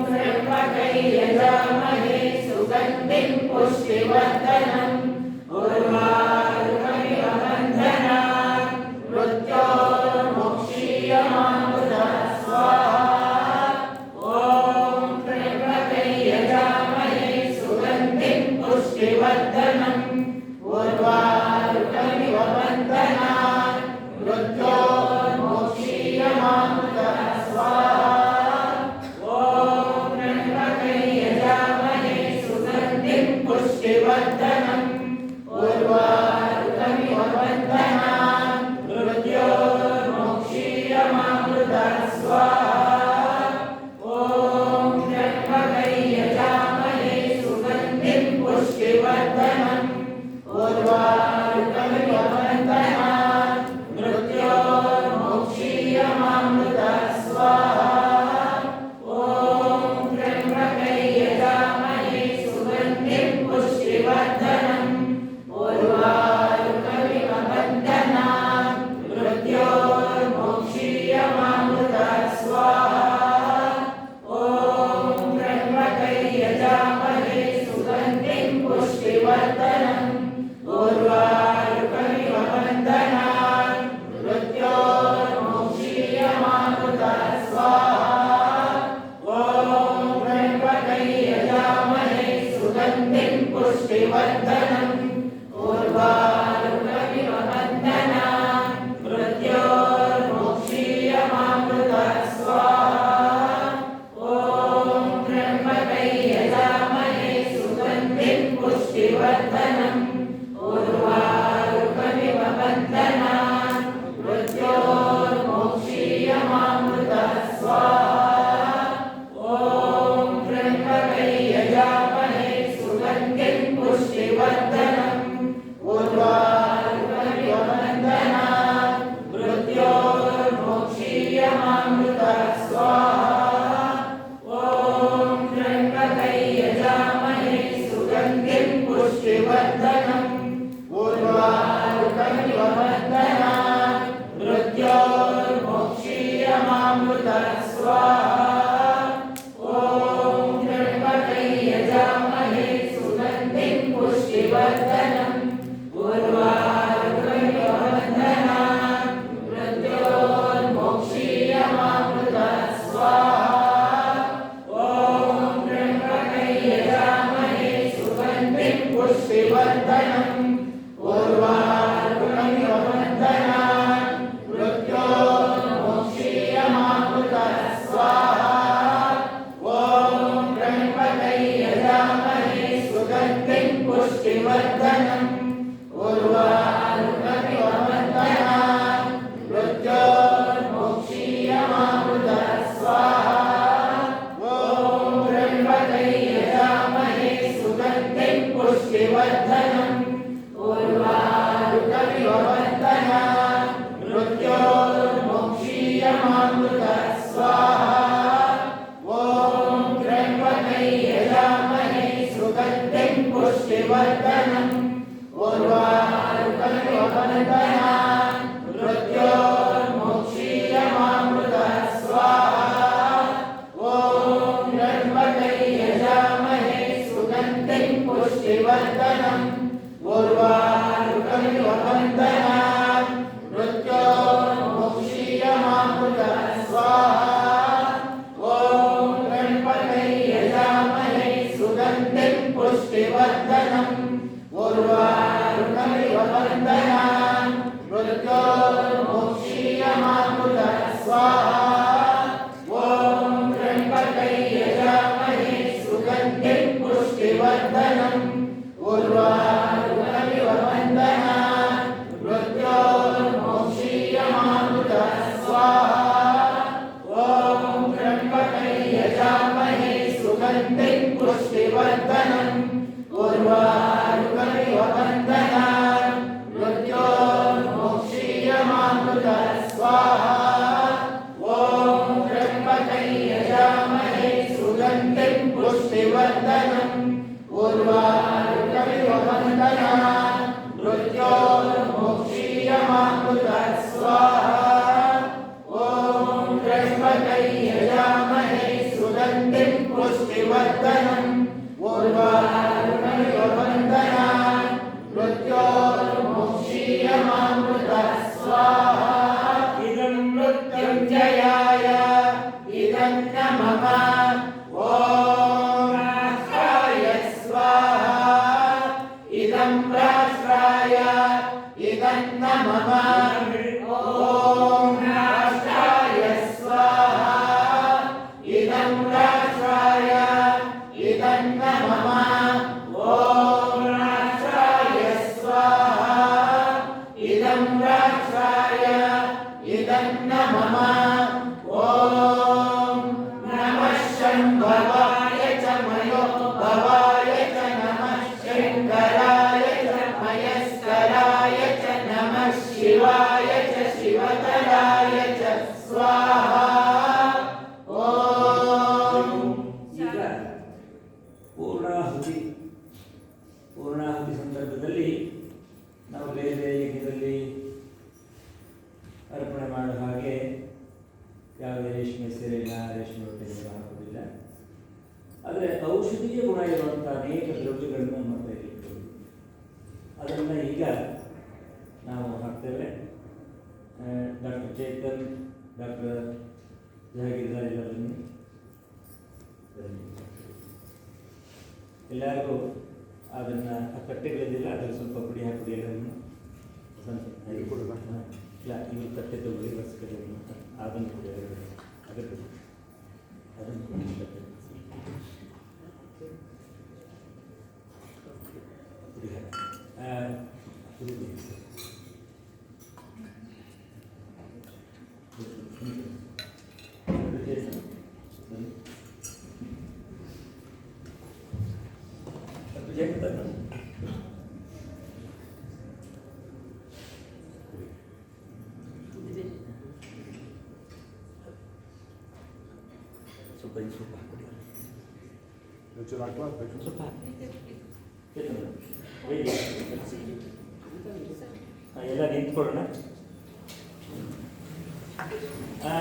त्र्यम्बकै यजामहे सुगन्धिं पुष्टिवर्धनम् उर्वारुकमिव बन्धनान् मृत्योर्मोक्षीयमामृता स्वाहा ॐ त्र्यम्बकै यजामहे सुगन्धिं पुष्टिवर्धनम् उर्वारुकमिव बन्धनान् मृत्योर्मोक्षीयमामृता स्वाहा ॐ त्र्यम्बकै यजामहे सुगन्धिं पुष्टिवर्धनम् उर्वारुकमिव बन्धनान् मृत्योर्मोक्षीयमामृता स्वाहा ॐ त्र्यम्बकै यजामहे सुगन्धिं पुष्टिवर्धनम् उर्वारुकमिव बन्धनान् मृत्योर्मोक्षीयमामृता स्वाहा ॐ त्र्यम्बकै यजामहे सुगन्धिं पुष्टिवर्धनम् उर्वारुकमिव बन्धनान् मृत्योर्मोक्षीयमामृता स्वाहा ॐ त्र्यम्बकै यजामहे सुगन्धिं पुष्टिवर्धनम् उर्वारुकमिव बन्धनान् मृत्योर्मोक्षीयमामृता स्वाहा ॐ त्र्यम्बकै यजामहे सुगन्धिं पुष्टिवर्धनम् उर्वारुकमिव बन्धनान् मृत्योर्मोक्षीयमामृता स्वाहा ॐ त्र्यम्बकै यजामहे सुगन्धिं पुष्टिवर्धनम् उर्वारुकमिव बन्धनान् मृत्योर्मोक्षीयमामृता स्वाहा ॐ त्र्यम्बकै यजामहे सुगन्धिं पुष्टिवर्धनम् उर्वारुकमिव बन्धनान् मृत्योर्मोक्षीयमामृता स्वाहा ॐ त्र्यम्बकै यजामहे सुगन्धिं पुष्टिवर्धनम् उर्वारुकमिव बन्धनान् मृत्योर्मोक्षीयमामृता स्वाहा ॐ त्र्यम्बकै यजामहे सुगन्धिं पुष्टिवर्धनम् उर्वारुकमिव बन्धनान् मृत्योर्मोक्षीयमामृता स्वाहा ॐ त्र्यम्बकै यजामहे सुगन्धिं पुष्टिवर्धनम् उर्वारुकमिव बन्धनान् मृत्योर्मोक्षीयमामृता स्वाहा ॐ त्र्यम्बकै यजामहे सुगन्धिं पुष्टिवर्धनम् उर्वारुकमिव बन्धनान् मृत्योर्मोक्षीयमामृता स्वाहा ॐ त्र्यम्बकै यजामहे सुगन्धिं पुष्टिवर्धनम् उर्वारुकमिव बन्धनान् मृत्योर्मोक्षीयमामृता स्वाहा ॐ त्र्यम्बकै यजामहे सुगन्धिं पुष्टिवर्धनम् उर्वारुकमिव बन्धनान् मृत्योर्मोक्षीयमामृता स्वाहा ॐ त्र्यम्बकै यजामहे सुगन्धिं पुष्टिवर्धनम् उर्वारुकमिव बन्धनान् मृत्योर्मोक्षीयमामृता स्वाहा ॐ त्र्यम्बकै सुगन्धिं पुष्टिवर्धनम् उर्वारुकमिव वन्दनान् मृत्योर्मुक्षीयमामृतः स्वाहा ॐ त्र्यम्बकै यजामहे सुगन्धिं पुष्टिवर्धनम् उर्वारुकमिव वन्दनान् मृत्योर्मुक्षीयमामृतः स्वाहा ॐ त्र्यम्बकै यजामहे सुगन्धिं पुष्टिवर्धनम् उर्वारुकमिव वन्दनान् मृत्योर्मुक्षीयमामृतः स्वाहा इदं मृत्युञ्जयाय इदं न मम ॐ राष्ट्राय स्वाहा इदं राष्ट्राय इदं न मम ॐ राष्ट्राय स्वाहा इदं राष्ट्राय इदं न मम ॐ राष्ट्राय स्वाहा इदं राष्ट्राय इदं न मम ॐ नमः शम्भवाय च मयोभवाय च नमः शङ्कराय च मयस्कराय च नमः शिवाय च शिवतराय च स्वाहा ॐ ಈಗ ಪೂರ್ಣಾಹುತಿ ಸಂದರ್ಭದಲ್ಲಿ ನಾವು ಬೇರೆ ಬೇರೆ ಯಜ್ಞದಲ್ಲಿ ಅರ್ಪಣೆ ಮಾಡೋ ಹಾಗೆ ಯಾವುದೇ ರೇಷ್ಮೆ ಸೀರೆನ ರೇಷ್ಮೆ ಹೊಟ್ಟೆಗೆ ಹಾಕೋದಿಲ್ಲ. ಆದರೆ ಔಷಧೀಯ ಗುಣ ಇರುವಂಥ ಅನೇಕ ದ್ರವ್ಯಗಳನ್ನು ನಮ್ಮ ಕೈಯಲ್ಲಿ ಇಟ್ಕೊಳ್ಳಿ. ಅದನ್ನು ಈಗ ನಾವು ಹಾಕ್ತೇವೆ. ಡಾಕ್ಟರ್ ಚೇತನ್, ಡಾಕ್ಟರ್ ಜಹಾಗೀರ್ದಾರ್ ಎಲ್ಲರನ್ನು ಎಲ್ಲರಿಗೂ ಅದನ್ನು ಆ ತಟ್ಟೆಗಳಿದ್ದಿಲ್ಲ ಅದರಲ್ಲಿ ಸ್ವಲ್ಪ ಪುಡಿ ಹಾಕಿ ಎಲ್ಲರನ್ನು ಇಲ್ಲ ಇವರು ತಟ್ಟೆ ತಗೊಳ್ಳಿ ರಸಗಳನ್ನು ಅದನ್ನು ಕೂಡ ಅದಕ್ಕೆ ಅದನ್ನು ಪುಡಿ ಸ್ವಲ್ಪ ಹಾಕ್ಬಿಡಿ. ಸ್ವಲ್ಪ ಎಲ್ಲ ನಿಂತ್ಕೊಳ್ಳೋಣ.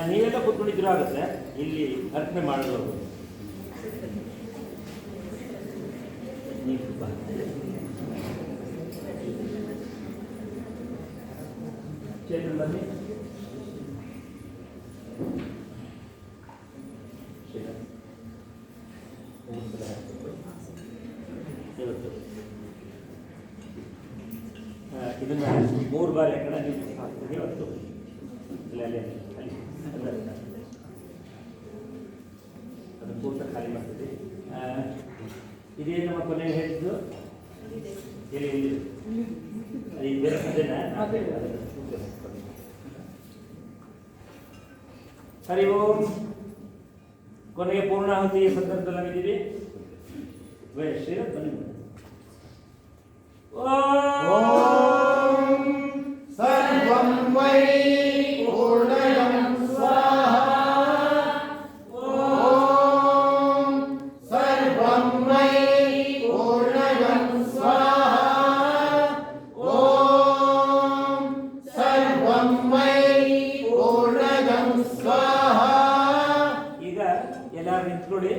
ನೀವೆಲ್ಲ ಕೂತ್ಕೊಂಡಿದ್ರು ಆಗುತ್ತೆ. ಇಲ್ಲಿ ಅರ್ಪಣೆ ಮಾಡಲು ನೀವು ಸ್ವಲ್ಪ ಚೇತನ್ ಬನ್ನಿ. ಇದನ್ನ 3 ಬಾರಿ ಕಡೆ ನೀವು ಹಾಕ್ತೀವಿ. ಇವತ್ತು ಅಲ್ಲಿ ಅದು ಪೂರ್ತಿ ಖಾಲಿ ಮಾಡ್ತೀವಿ. ಇದೇನು ನಮ್ಮ ಕೊನೆಗೆ ಹೇಳಿದ್ದು ಹೇಳಿ ಹರಿ ಓಂ. ಕೊನೆಗೆ ಪೂರ್ಣಾಹುತಿ ಸಂದರ್ಭದಲ್ಲಿ ನಾವಿದ್ದೀವಿ. ಶ್ರೀರಾಮ್ ಬನ್ನಿ. ಓಂ ಸರ್ವಂ ವೈ ಪೂರ್ಣಯಂ ಸ್ವಾಹಾ ಓಂ ಸರ್ವಂ ವೈ ಪೂರ್ಣಯಂ ಸ್ವಾಹಾ ಓಂ ಸರ್ವಂ ವೈ ಪೂರ್ಣಯಂ ಸ್ವಾಹಾ. ಈಗ ಎಲ್ಲರೂ ನಿಂತ್ಕೊಳ್ಳಿ.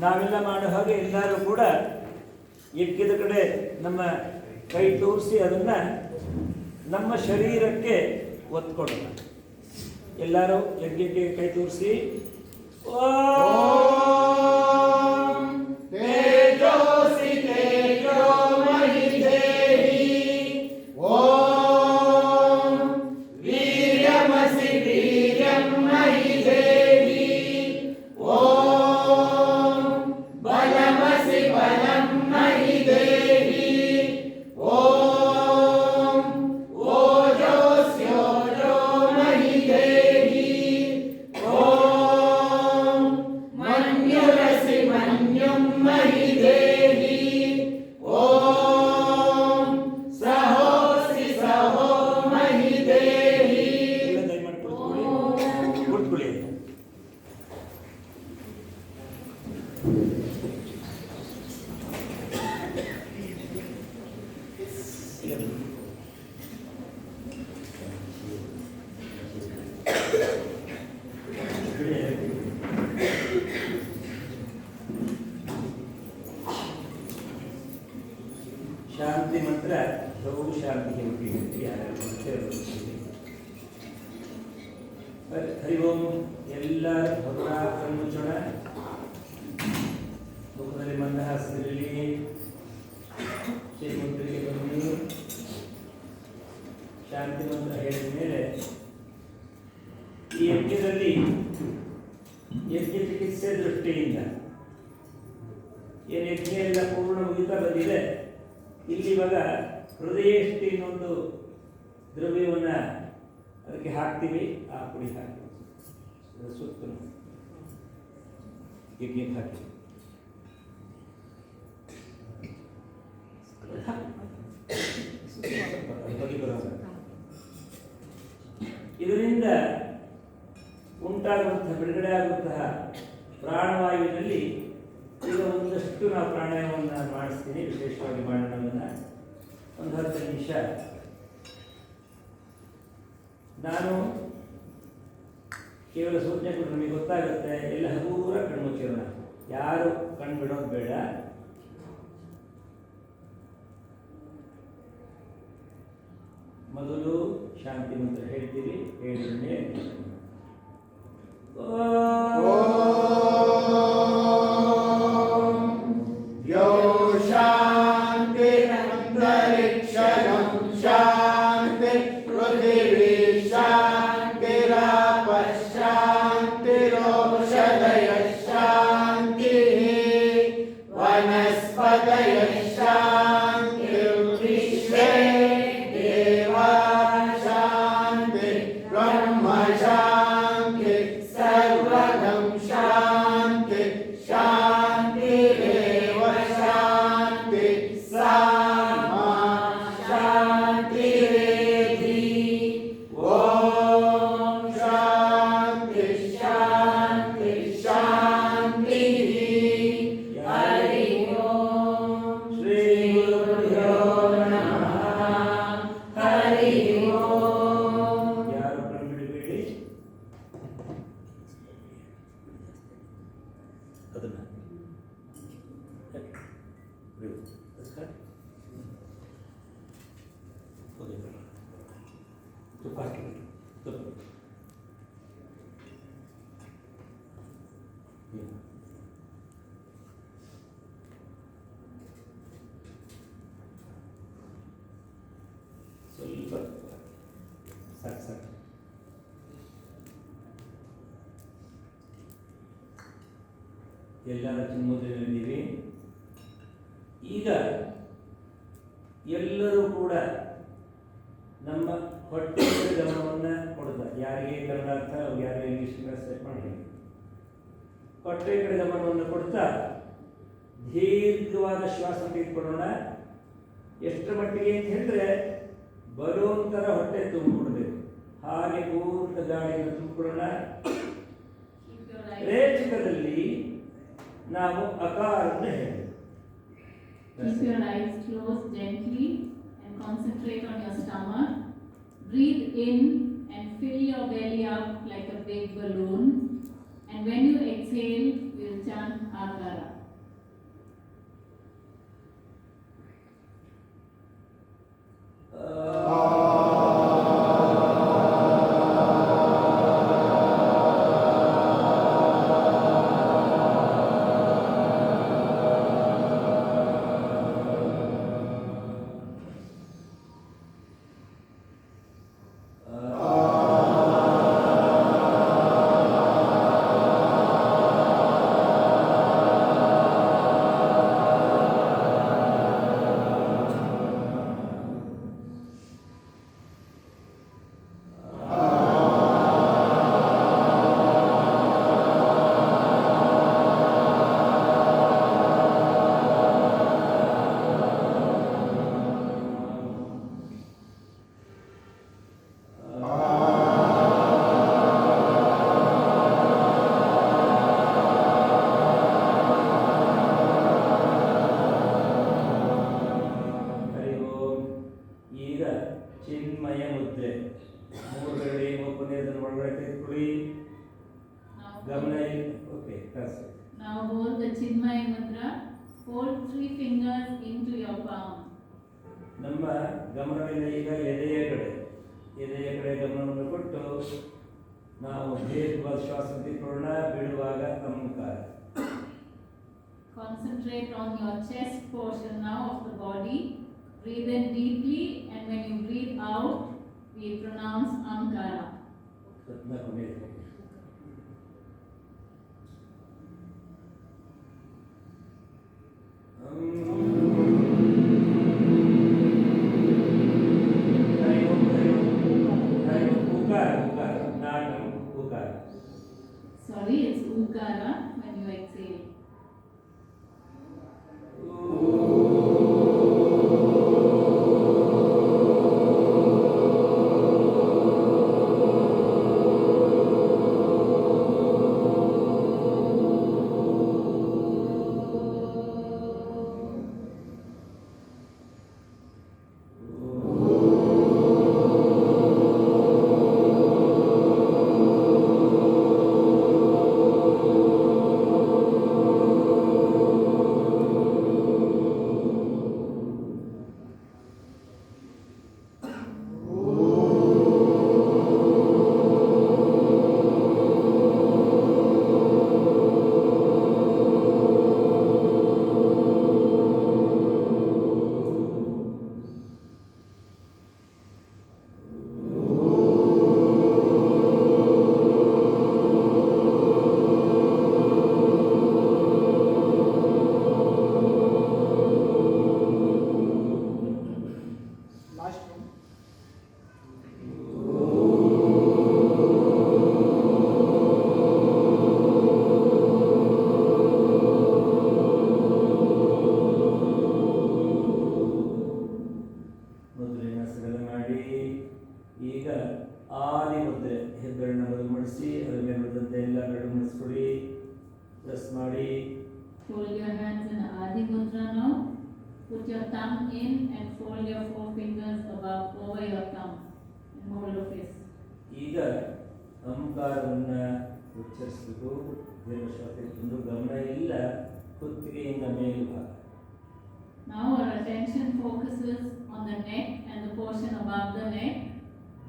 ನಾವೆಲ್ಲ ಮಾಡೋ ಹಾಗೆ ಎಲ್ಲರೂ ಕೂಡ ಯಜ್ಞದ ಕಡೆ ನಮ್ಮ ಕೈ ತೋರಿಸಿ ಅದನ್ನು ನಮ್ಮ ಶರೀರಕ್ಕೆ ಒತ್ಕೊಡೋಣ. ಎಲ್ಲರೂ ಯಜ್ಞಕ್ಕೆ ಕೈ ತೋರಿಸಿ. ಓಂ ತೇಜೋಸಿ ತೇಜೋಮಯಿ ದೇವಿ ಓಂ ವೀರ್ಯಮಸಿ ವೀರ್ಯಮಯಿ ದೇವಿ ಓಂ ಬಲಮಸಿ ಬಲಮಯಿ ದೇವಿ ಓಂ ಓಜೋಸ್ಯೋಜೋಮಯಿ ದೇವಿ ಓಂ ಶಾಂತಿ ಮಂತ್ರ ಬಹು ಶಾಂತಿಗೆ ಮುಟ್ಟಿದಂತೆ ಯಾರು ಹರಿ ಓಂ. ಎಲ್ಲರೂ ಭಗವಾನ್ ಮುಚ್ಚೋಣ. ಮುಖದಲ್ಲಿ ಮಂದಹಾಸದಲ್ಲಿ ಶ್ರೀಮಂತರಿಗೆ ಬಂದು ಶಾಂತಿ ಮಂತ್ರ ಹೇಳಿದ ಮೇಲೆ ಈ ಯಜ್ಞದಲ್ಲಿ ಯಜ್ಞ ಚಿಕಿತ್ಸೆ ದೃಷ್ಟಿಯಿಂದ ಏನು ಯಜ್ಞ ಎಲ್ಲ ಪೂರ್ಣ ಮುಗಿತಾ ಬಂದಿದೆ. ಇಲ್ಲಿ ಇವಾಗ ಹೃದಯಷ್ಟಿ ಇನ್ನೊಂದು ದ್ರವ್ಯವನ್ನು ಅದಕ್ಕೆ ಹಾಕ್ತೀವಿ. ಆ ಪುಡಿ ಹಾಕಿ ಸುತ್ತಲೂ ಯಜ್ಞಕ್ಕೆ ಹಾಕಿ ಇದರಿಂದ ಉಂಟಾಗುವಂತಹ ಬಿಡುಗಡೆ ಆಗುವಂತಹ ಪ್ರಾಣವಾಯುವಿನಲ್ಲಿ ಈಗ ಒಂದಷ್ಟು ನಾವು ಪ್ರಾಣಾಯಾಮವನ್ನು ಮಾಡಿಸ್ತೀನಿ. ವಿಶೇಷವಾಗಿ ಮಾಡೋಣ. ಒಂದು 10 ನಿಮಿಷ ನಾನು ಕೇವಲ ಸೂಚನೆ ಕೊಟ್ಟು ನಮಗೆ ಗೊತ್ತಾಗುತ್ತೆ. ಎಲ್ಲ ಹಗುರ ಕಣ್ಮುಚ್ಚಿರೋಣ. ಯಾರು ಕಣ್ಣು ಬಿಡೋದು ಬೇಡ. ಮೊದಲು ಶಾಂತಿ ಮಂತ್ರ ಹೇಳ್ತೀವಿ. ಹೇಳಿದ ಮೇಲೆ ಸ್ವಲ್ಪ ಸಾಕು. ಎಲ್ಲರ ಚಿನ್ಮುದ್ರೆಯಲ್ಲಿದ್ದೀವಿ. ಈಗ ಎಲ್ಲರೂ ಕೂಡ ನಮ್ಮ ಹೊಟ್ಟೆ ಗಮನವನ್ನು ಕೊಡ್ತಾರೆ. ಯಾರಿಗೆ ಕನ್ನಡ ಅರ್ಥ, ಯಾರಿಗೆ ಇಂಗ್ಲೀಷ್ ಟ್ರಾನ್ಸ್ಲೇಟ್ ಮಾಡಿ ಹೊಟ್ಟೆ ಕಡೆ ಗಮನವನ್ನು ಕೊಡ್ತಾ ದೀರ್ಘವಾದ ಶ್ವಾಸ ತೆಗೆದುಕೊಳ್ಳೋಣ. ಎಷ್ಟರ ಮಟ್ಟಿಗೆ ಅಂತ ಹೇಳಿದ್ರೆ ಬಲೂನ್ ಥರ ಹೊಟ್ಟೆ ತುಂಬಿಬಿಡಬೇಕು. ಹಾಗೆ ಪೂರ್ಣ ಗಾಳಿಯನ್ನು ತುಂಬಿಕೊಳ್ಳೋಣ. ರೇಚಕದಲ್ಲಿ ನಾವು ಅಕಾರವನ್ನು ಹೇಳಬೇಕು. Keep your eyes closed gently and concentrate on your stomach. Breathe in and fill your belly up like a big balloon. And when you exhale, we'll chant Akara. put 3 fingers into your palm. ನಮ್ಮ ಗಮನವಿಲ್ಲ ಈಗ ಎದೆಯ ಕಡೆ ಗಮನವನ್ನು ಕೊಟ್ಟು ನಾವು ದೀರ್ಘವಾದ ಶ್ವಾಸ ತೆಗೆದುಕೊಳ್ಳೋಣ, ಬಿಡುವಾಗ ಅಂಕಾರ. Concentrate on your chest portion now of the body. Breathe in deeply, and when you breathe out, we pronounce Ankara. Sorry, it's Ukara when you exhale. ಈಗ ಆದಿ ಮುದ್ರೆ ಹೆಬ್ಬೆರಳನ್ನ ಬದಲು ಮಾಡಿಸಿ ಅದರ ಮೇಲೆ ಬರೆದಂತೆ ಎಲ್ಲ ಬೆರಳು ಮಾಡಿಸ್ಕೊಡಿ, ಪ್ರೆಸ್ ಮಾಡಿ. Fold your hands in Adi Mudra now. Put your thumb in and fold your 4 fingers above over your thumb and hold your fist. ಈಗ ಅಂಕಾರವನ್ನು ಉಚ್ಚರಿಸಬೇಕು. ದೀರ್ಘಶ್ವಾಸದಿಂದ ಗಮನ ಇಲ್ಲ, ಕುತ್ತಿಗೆಯಿಂದ ಮೇಲ್ಭಾಗ. Now our attention focuses on the neck and the portion above the neck.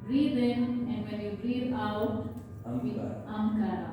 Breathe in, and when you breathe out, Ankara. Ankara.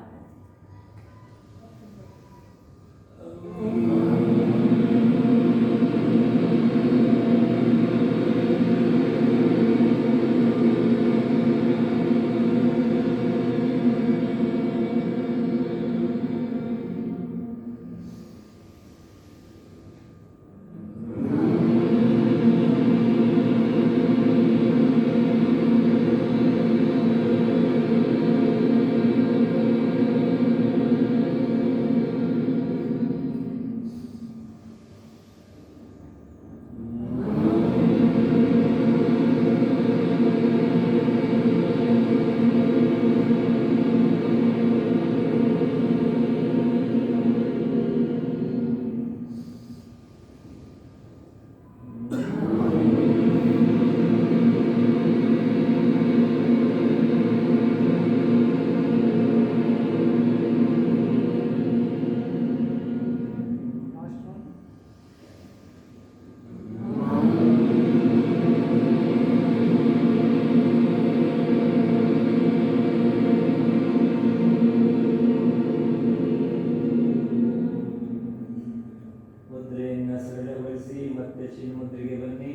ಮುದ್ರೆಯನ್ನು ಸರಳಗೊಳಿಸಿ ಮತ್ತೆ ಚಿನ್ಮುದ್ರೆಗೆ ಬನ್ನಿ.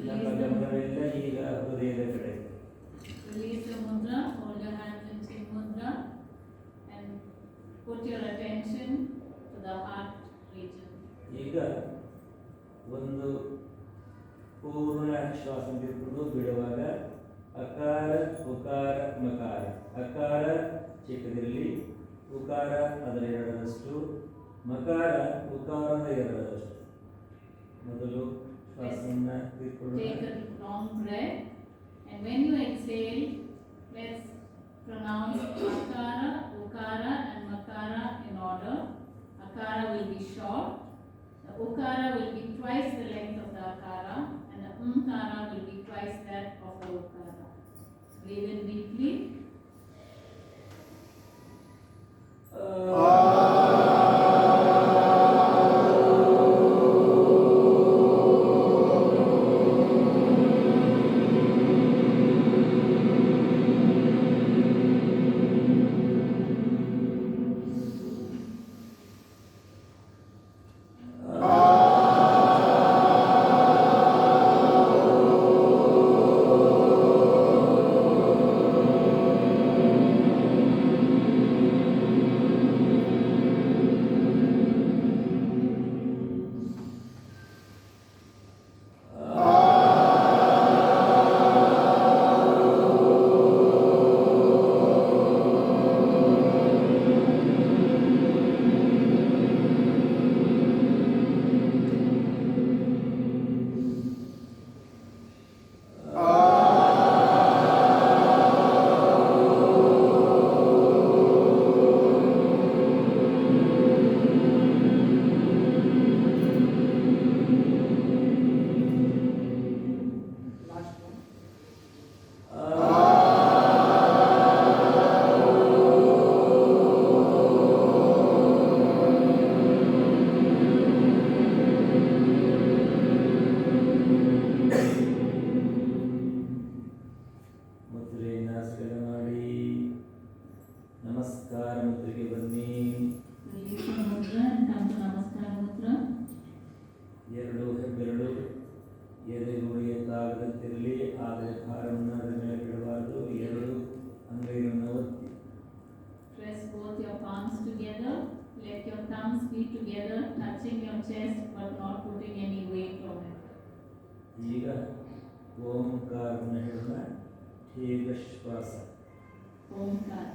ನಮ್ಮ ಗಮನವೆಲ್ಲ ಈಗ ಹೃದಯದ ಕಡೆ. Release your mudra, hold your hands in Chin Mudra, and put your attention to the heart region. ಈಗ ಒಂದು ಪೂರ್ಣ ಶ್ವಾಸ ತೆಗೆದುಕೊಂಡು ಬಿಡುವಾಗ ಅಕಾರ ಉಕಾರ ಮಕಾರ. ಅಕಾರ ಚಿಕ್ಕದಿರಲಿ, ಉಕಾರ ಅದರ ಎರಡರಷ್ಟು, ಮಕಾರ ಉಕಾರದ ಎರಡರಷ್ಟು. ಮೊದಲು ಶ್ವಾಸವನ್ನು ತೆಗೆದುಕೊಳ್ಳೋಣ. Take a long breath, and when you exhale, let's pronounce Akara, Ukara, and Makara in order. Akara will be short, the Ukara will be twice the length of the Akara, and the Umkara will be twice that of the Ukara. Breathe in deeply. feet together, touching your chest but not putting any weight on it. ಈಗ ಓಂಕಾರವನ್ನು ಹೇಳೋಣ. ದೀರ್ಘ ಶ್ವಾಸ. Omkar.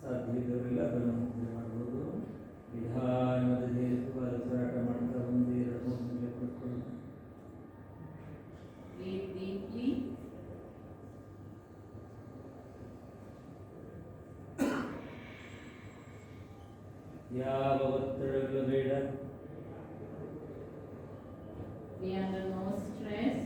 ಸಾಧ್ಯವಿಲ್ಲ ಅದನ್ನು ಮಾಡಬಹುದು. ನಿಧಾನವಾದ ದೀರ್ಘವಾದ ಉಸಿರಾಟ ಮಾಡ್ತಾ ಒಂದು ಎರಡು ಮೂರು ನಿಮಿಷ ಕೂತ್ಕೊಳ್ಳೋಣ. Breathe deeply. ಯಾವ ಒತ್ತಡಗಳು ಬೇಡ. Be under no stress.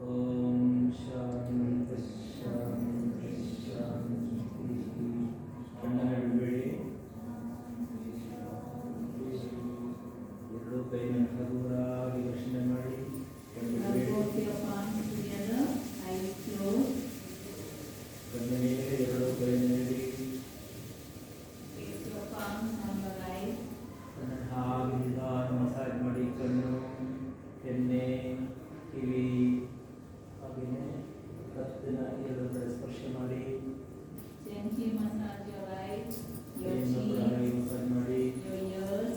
ಓಂ ಶಾಂತಿ ಶಾಂತಿ ಶಾಂತಿ. ಕಣ್ಣನ್ನು ಬಿಡಬೇಡಿ. ಎರಡು ಕೈಯನ್ನು ಹಗುರಾಗಿ ಘರ್ಷಣೆ ಮಾಡಿ. Now both your palms together, eyes closed. ಕಣ್ಣ ಮೇಲೆ ಎರಡು ಕೈಯನ್ನು ಇಡಿ. Place your palms on your eyes. ಕಣ್ಣನ್ನು ಹಾಗೆ ನಿಧಾನ ಮಸಾಜ್ ಮಾಡಿ. ಕಣ್ಣು, ಕೆನ್ನೆ, ಕಿವಿ, ಹಾಗೆಯೇ ಕತ್ತಿನ ಎರಡು ಕಡೆ ಸ್ಪರ್ಶ ಮಾಡಿ. Gently massage your eyes, your ಕೈಯನ್ನು ಕೂಡ ಹಾಗೆ cheeks, ಮಸಾಜ್ ಮಾಡಿ. your ears,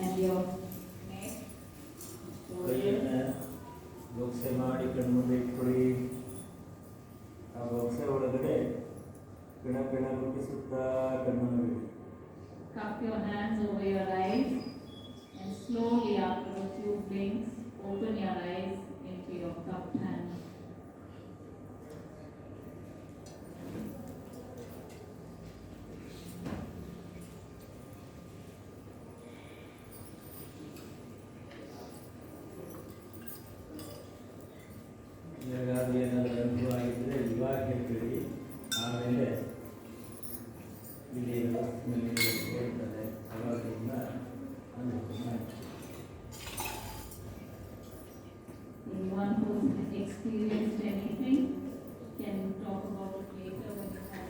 and your neck. ಕೈಯನ್ನು ಬೊಕ್ಸೆ ಮಾಡಿ ಕಣ್ಣು ಮುಂದೆ ಇಟ್ಕೊಳ್ಳಿ. ಆ ಬೊಕ್ಸೆ ಒಳಗಡೆ ಪಿಣ ಪಿಣ ರೂಪಿಸುತ್ತಾ ಕಣ್ಣನ್ನು ಬಿಡಿ. Cup your hands over your eyes and slowly after a few blinks open your eyes into your cupped hands. ನಿಮಗಾದ್ರೂ ಏನಾದರೂ ಅನುಭವ ಆಗಿದ್ದರೆ ಇವಾಗ ಹೇಳ್ಬೇಡಿ. ಆಮೇಲೆ ಇಲ್ಲಿ ವಸ್ತುವಿನಲ್ಲಿ ಹೇಳ್ತಾರೆ ಅವಾಗಿಂದ ಅನುಭವ ಮಾಡಿ. In one experienced anything, can talk about it later when you have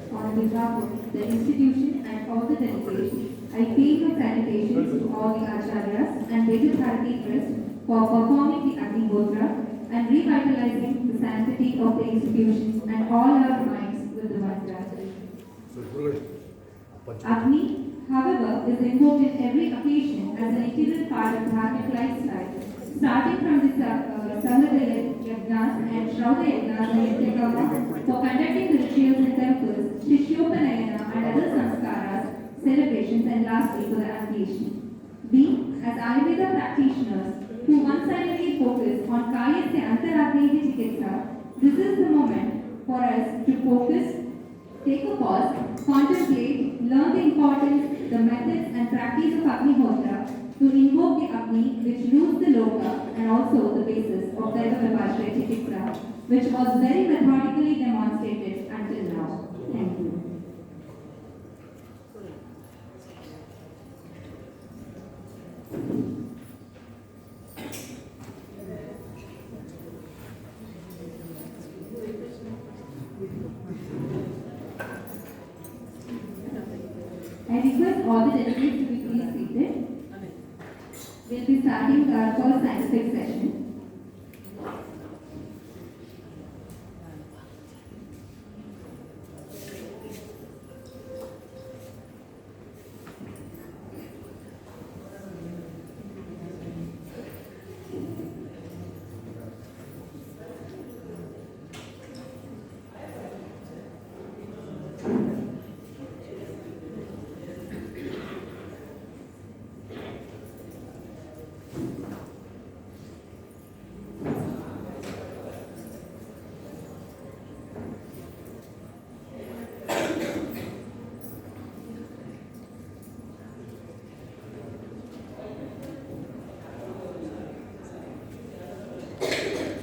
On behalf of the institution and all the delegates, I pay my salutations to all the Acharyas and Vedic Bharati Trust for performing the Agnihotra and revitalizing the sanctity of the institution and all our minds with the mantra. Agni, however, is invoked in every occasion as an integral part of Dharmic lifestyle, starting from the Sahadaya Yajnas and Shrauda Yajnas and Yagyakama for conducting the rituals in temples, Shishyopanayana and other samskaras, celebrations, and lastly for the ambition. We, as Ayurveda practitioners who one-sidedly focus on Kayasya Antaragni Chikitsa, this is the moment for us to focus, take a pause, contemplate, learn the importance, the methods and practice of Agnihotra, to invoke the Agni which rules the Loka and also the basis of Daiva Vibhashya Chikitsa, which was very methodically demonstrated until now. Thank you. I request all the delegates to be please seated. We'll be starting our first scientific session.